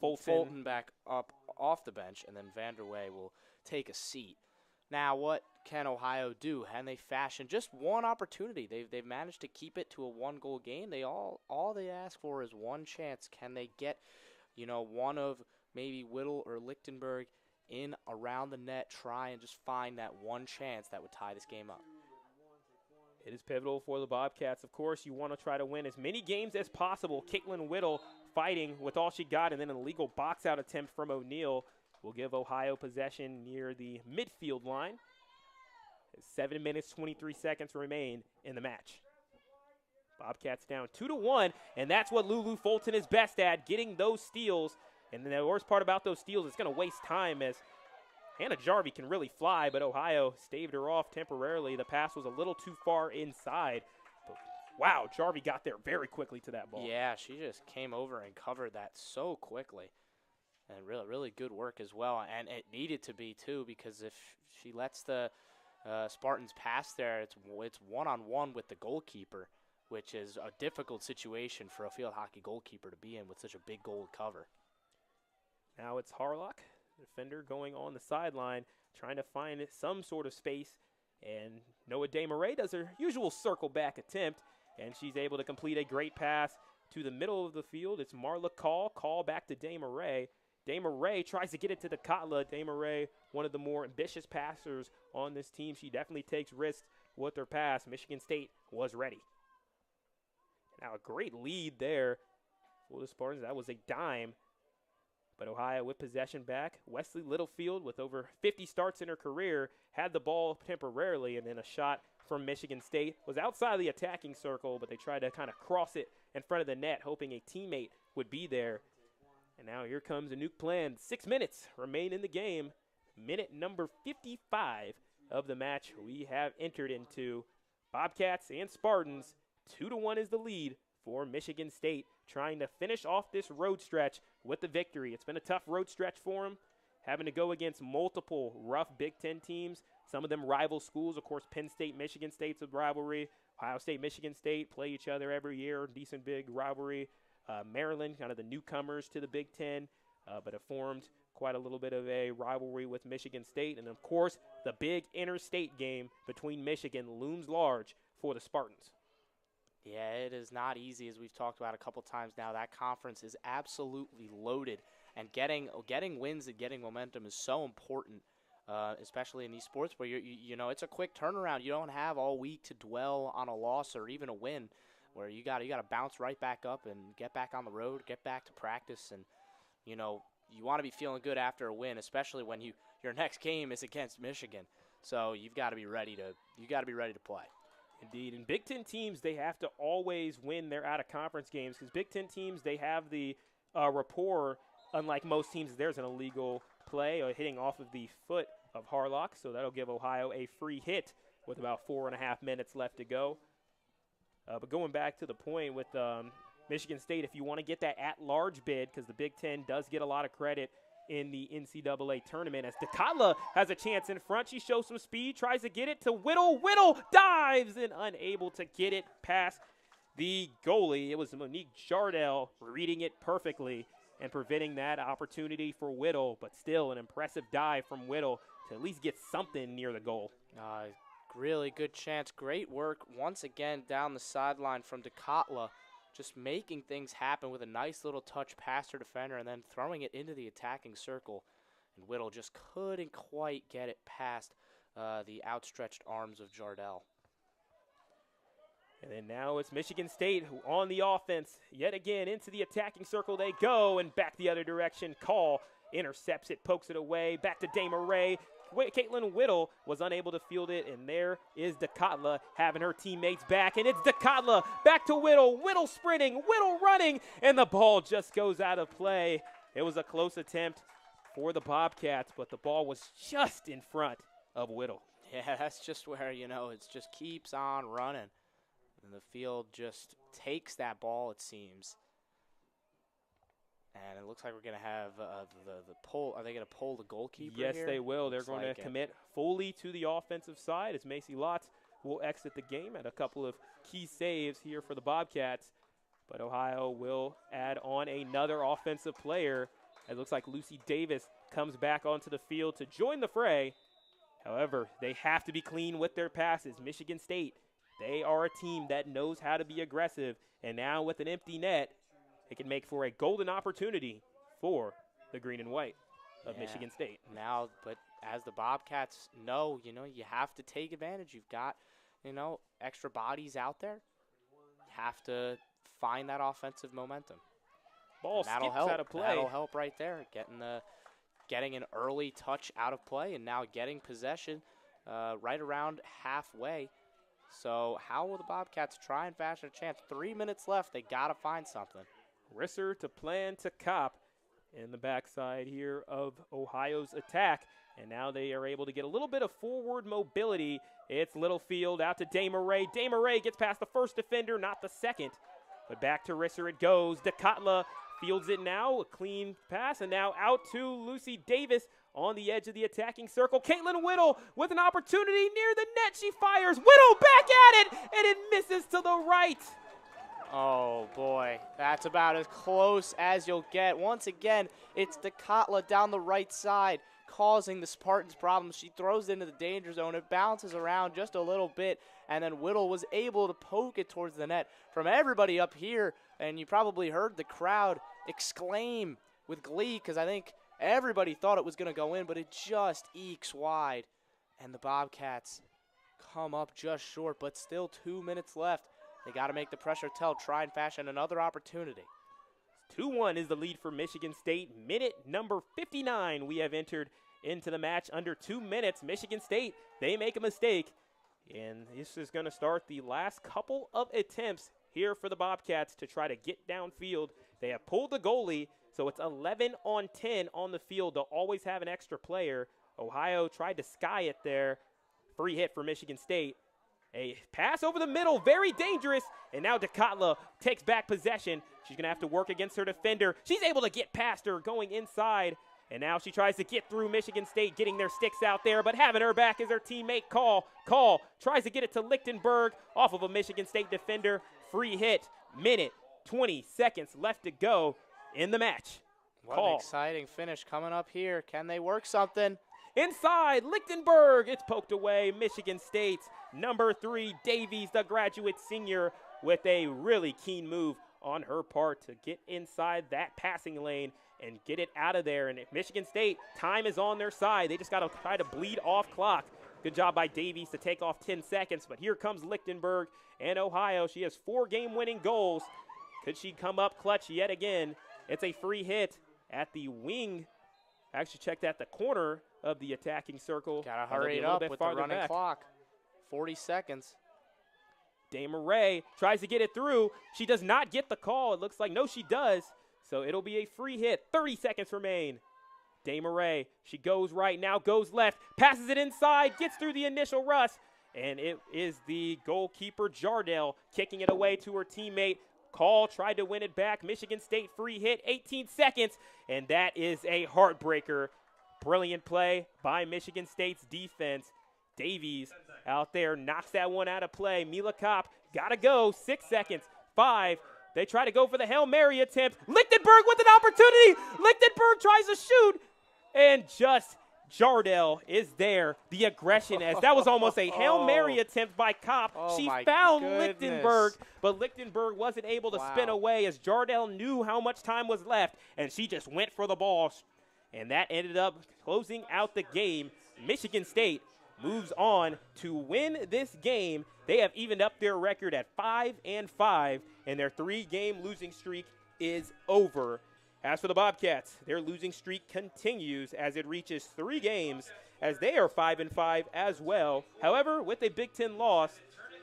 Fulton back up off the bench, and then Vanderway will take a seat. Now, what can Ohio do? Can they fashion just one opportunity? They've managed to keep it to a 1-goal game. All they ask for is one chance. Can they get, one of maybe Whittle or Lichtenberg in around the net, try and just find that one chance that would tie this game up? It is pivotal for the Bobcats. Of course, you want to try to win as many games as possible. Caitlin Whittle fighting with all she got, and then an illegal box-out attempt from O'Neal will give Ohio possession near the midfield line. 7 minutes, 23 seconds remain in the match. Bobcats down 2-1, and that's what Lulu Fulton is best at, getting those steals. And the worst part about those steals, it's going to waste time as Hannah Jarvie can really fly, but Ohio staved her off temporarily. The pass was a little too far inside. But wow, Jarvie got there very quickly to that ball. Yeah, she just came over and covered that so quickly. And really, really good work as well. And it needed to be, too, because if she lets the Spartans pass there, it's one-on-one with the goalkeeper, which is a difficult situation for a field hockey goalkeeper to be in with such a big goal cover. Now it's Harlock, defender, going on the sideline, trying to find some sort of space. And Noah Desmarais does her usual circle-back attempt, and she's able to complete a great pass to the middle of the field. It's Marla Call back to Desmarais. Desmarais tries to get it to the Kotla. Desmarais, one of the more ambitious passers on this team. She definitely takes risks with her pass. Michigan State was ready. Now a great lead there for the Spartans. That was a dime. But Ohio with possession back. Wesley Littlefield, with over 50 starts in her career, had the ball temporarily, and then a shot from Michigan State was outside the attacking circle, but they tried to kind of cross it in front of the net, hoping a teammate would be there. And now here comes a nuke plan. 6 minutes remain in the game. Minute number 55 of the match we have entered into. Bobcats and Spartans, 2-1 is the lead for Michigan State, trying to finish off this road stretch with the victory. It's been a tough road stretch for them, having to go against multiple rough Big Ten teams, some of them rival schools. Of course, Penn State, Michigan State's a rivalry. Ohio State, Michigan State play each other every year, decent big rivalry. Maryland, kind of the newcomers to the Big Ten, but have formed quite a little bit of a rivalry with Michigan State. And, of course, the big interstate game between Michigan looms large for the Spartans. Yeah, it is not easy, as we've talked about a couple times now. That conference is absolutely loaded, and getting wins and getting momentum is so important, especially in these sports where you know it's a quick turnaround. You don't have all week to dwell on a loss or even a win, where you got to bounce right back up and get back on the road, get back to practice, and you want to be feeling good after a win, especially when your next game is against Michigan. So you've got to be ready to play. Indeed. And Big Ten teams, they have to always win their out-of-conference games, because Big Ten teams, they have the rapport. Unlike most teams, there's an illegal play or hitting off of the foot of Harlock, so that'll give Ohio a free hit with about 4.5 minutes left to go. But going back to the point with Michigan State, if you want to get that at-large bid, because the Big Ten does get a lot of credit in the NCAA tournament, as Dakotla has a chance in front. She shows some speed, tries to get it to Whittle. Whittle dives and unable to get it past the goalie. It was Monique Jardel reading it perfectly and preventing that opportunity for Whittle, but still an impressive dive from Whittle to at least get something near the goal. Really good chance. Great work once again down the sideline from DeCotla, just making things happen with a nice little touch past her defender and then throwing it into the attacking circle. And Whittle just couldn't quite get it past the outstretched arms of Jardel. And then now it's Michigan State who on the offense. Yet again into the attacking circle they go and back the other direction. Call intercepts it, pokes it away. Back to Desmarais. Caitlin Whittle was unable to field it, and there is DeCotla having her teammates back. And it's DeCotla back to Whittle. Whittle sprinting, Whittle running, and the ball just goes out of play. It was a close attempt for the Bobcats, but the ball was just in front of Whittle. Yeah, that's just where, you know, it just keeps on running. And the field just takes that ball, it seems. And it looks like we're going to have the pull. Are they going to pull the goalkeeper Yes, here? they will. They're Looks going like to commit fully to the offensive side as Macy Lotz will exit the game at a couple of key saves here for the Bobcats. But Ohio will add on another offensive player. It looks like Lucy Davis comes back onto the field to join the fray. However, they have to be clean with their passes. Michigan State, they are a team that knows how to be aggressive. And now with an empty net, it can make for a golden opportunity for the green and white of Michigan State. Now, but as the Bobcats know, you know, you have to take advantage. You've got, you know, extra bodies out there. You have to find that offensive momentum. Ball that'll skips help. out of play. That'll help right there. Getting an early touch out of play and now getting possession right around halfway. So how will the Bobcats try and fashion a chance? 3 minutes left. They got to find something. Risser to plan to Cop in the backside here of Ohio's attack. And now they are able to get a little bit of forward mobility. It's Littlefield out to Desmarais. Desmarais gets past the first defender, not the second. But back to Risser it goes. DeCotla fields it now, a clean pass, and now out to Lucy Davis on the edge of the attacking circle. Caitlin Whittle with an opportunity near the net. She fires. Whittle back at it, and it misses to the right. Oh, boy. That's about as close as you'll get. Once again, it's DeCotla down the right side causing the Spartans problems. She throws it into the danger zone. It bounces around just a little bit, and then Whittle was able to poke it towards the net. From everybody up here, and you probably heard the crowd exclaim with glee because I think everybody thought it was going to go in, but it just ekes wide. And the Bobcats come up just short, but still 2 minutes left. They got to make the pressure tell, try and fashion another opportunity. 2-1 is the lead for Michigan State. Minute number 59, we have entered into the match under 2 minutes. Michigan State, they make a mistake. And this is going to start the last couple of attempts here for the Bobcats to try to get downfield. They have pulled the goalie, so it's 11 on 10 on the field. They'll always have an extra player. Ohio tried to sky it there. Free hit for Michigan State. A pass over the middle, very dangerous. And now DeCotla takes back possession. She's going to have to work against her defender. She's able to get past her going inside. And now she tries to get through Michigan State, getting their sticks out there. But having her back is her teammate, Call. Call tries to get it to Lichtenberg off of a Michigan State defender. Free hit, minute, 20 seconds left to go in the match. What an exciting finish coming up here. Can they work something? Inside, Lichtenberg. It's poked away. Michigan State's number 3, Davies, the graduate senior, with a really keen move on her part to get inside that passing lane and get it out of there. And if Michigan State, time is on their side. They just got to try to bleed off clock. Good job by Davies to take off 10 seconds. But here comes Lichtenberg and Ohio. She has 4 game-winning goals. Could she come up clutch yet again? It's a free hit at the wing. Actually checked at the corner of the attacking circle. Got to hurry it up with the running clock. 40 seconds. Desmarais tries to get it through. She does not get the call. It looks like, no, she does. So it'll be a free hit. 30 seconds remain. Desmarais, she goes right now, goes left, passes it inside, gets through the initial rush, and it is the goalkeeper, Jardel, kicking it away to her teammate. Call tried to win it back. Michigan State free hit, 18 seconds, and that is a heartbreaker. Brilliant play by Michigan State's defense. Davies out there knocks that one out of play. Mila Kopp got to go. 6 seconds. 5. They try to go for the Hail Mary attempt. Lichtenberg with an opportunity. Lichtenberg tries to shoot and just Jardel is there. The aggression, as that was almost a Hail Mary attempt by Kopp. She found Lichtenberg, but Lichtenberg wasn't able to spin away as Jardel knew how much time was left, and she just went for the ball. And that ended up closing out the game. Michigan State moves on to win this game. They have evened up their record at 5-5, and their 3-game losing streak is over. As for the Bobcats, their losing streak continues as it reaches 3 games, as they are 5-5 as well. However, with a Big Ten loss,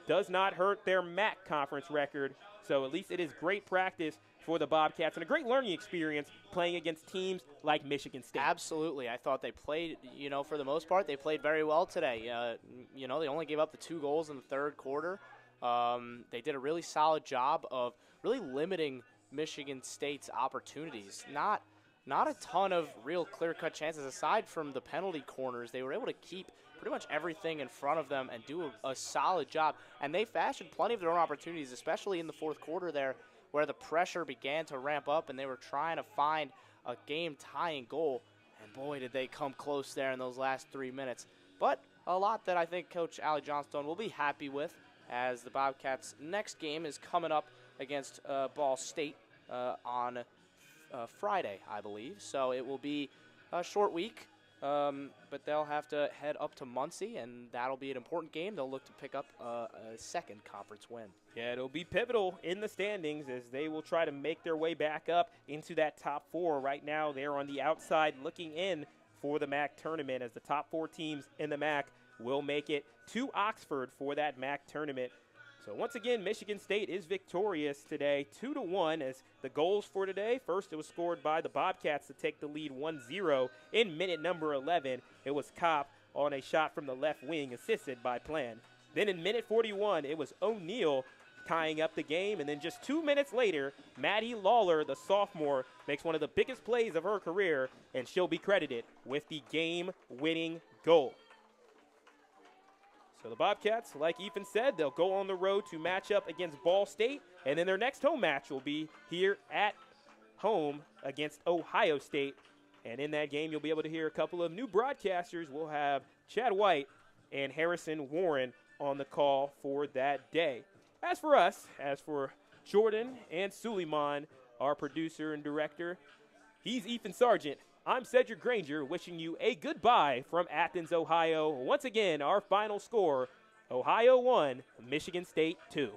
does not hurt their MAC conference record. So at least it is great practice for the Bobcats and a great learning experience playing against teams like Michigan State. Absolutely. I thought they played, for the most part, they played very well today. They only gave up the 2 goals in the third quarter. They did a really solid job of really limiting Michigan State's opportunities. Not a ton of real clear-cut chances aside from the penalty corners. They were able to keep pretty much everything in front of them and do a solid job. And they fashioned plenty of their own opportunities, especially in the fourth quarter there, where the pressure began to ramp up and they were trying to find a game-tying goal. And boy, did they come close there in those last 3 minutes. But a lot that I think Coach Allie Johnstone will be happy with, as the Bobcats' next game is coming up against Ball State on Friday, I believe. So it will be a short week, but they'll have to head up to Muncie, and that'll be an important game. They'll look to pick up a second conference win. Yeah, it'll be pivotal in the standings as they will try to make their way back up into that top 4. Right now, they're on the outside looking in for the MAC tournament, as the top 4 teams in the MAC will make it to Oxford for that MAC tournament. So once again, Michigan State is victorious today, 2-1, as the goals for today. First, it was scored by the Bobcats to take the lead 1-0 in minute number 11. It was Kopp on a shot from the left wing, assisted by Plan. Then in minute 41, it was O'Neal tying up the game. And then just 2 minutes later, Maddie Lawler, the sophomore, makes one of the biggest plays of her career, and she'll be credited with the game-winning goal. So the Bobcats, like Ethan said, they'll go on the road to match up against Ball State, and then their next home match will be here at home against Ohio State. And in that game, you'll be able to hear a couple of new broadcasters. We'll have Chad White and Harrison Warren on the call for that day. As for us, as for Jordan and Suleiman, our producer and director, he's Ethan Sargent. I'm Cedric Granger, wishing you a goodbye from Athens, Ohio. Once again, our final score, Ohio 1, Michigan State 2.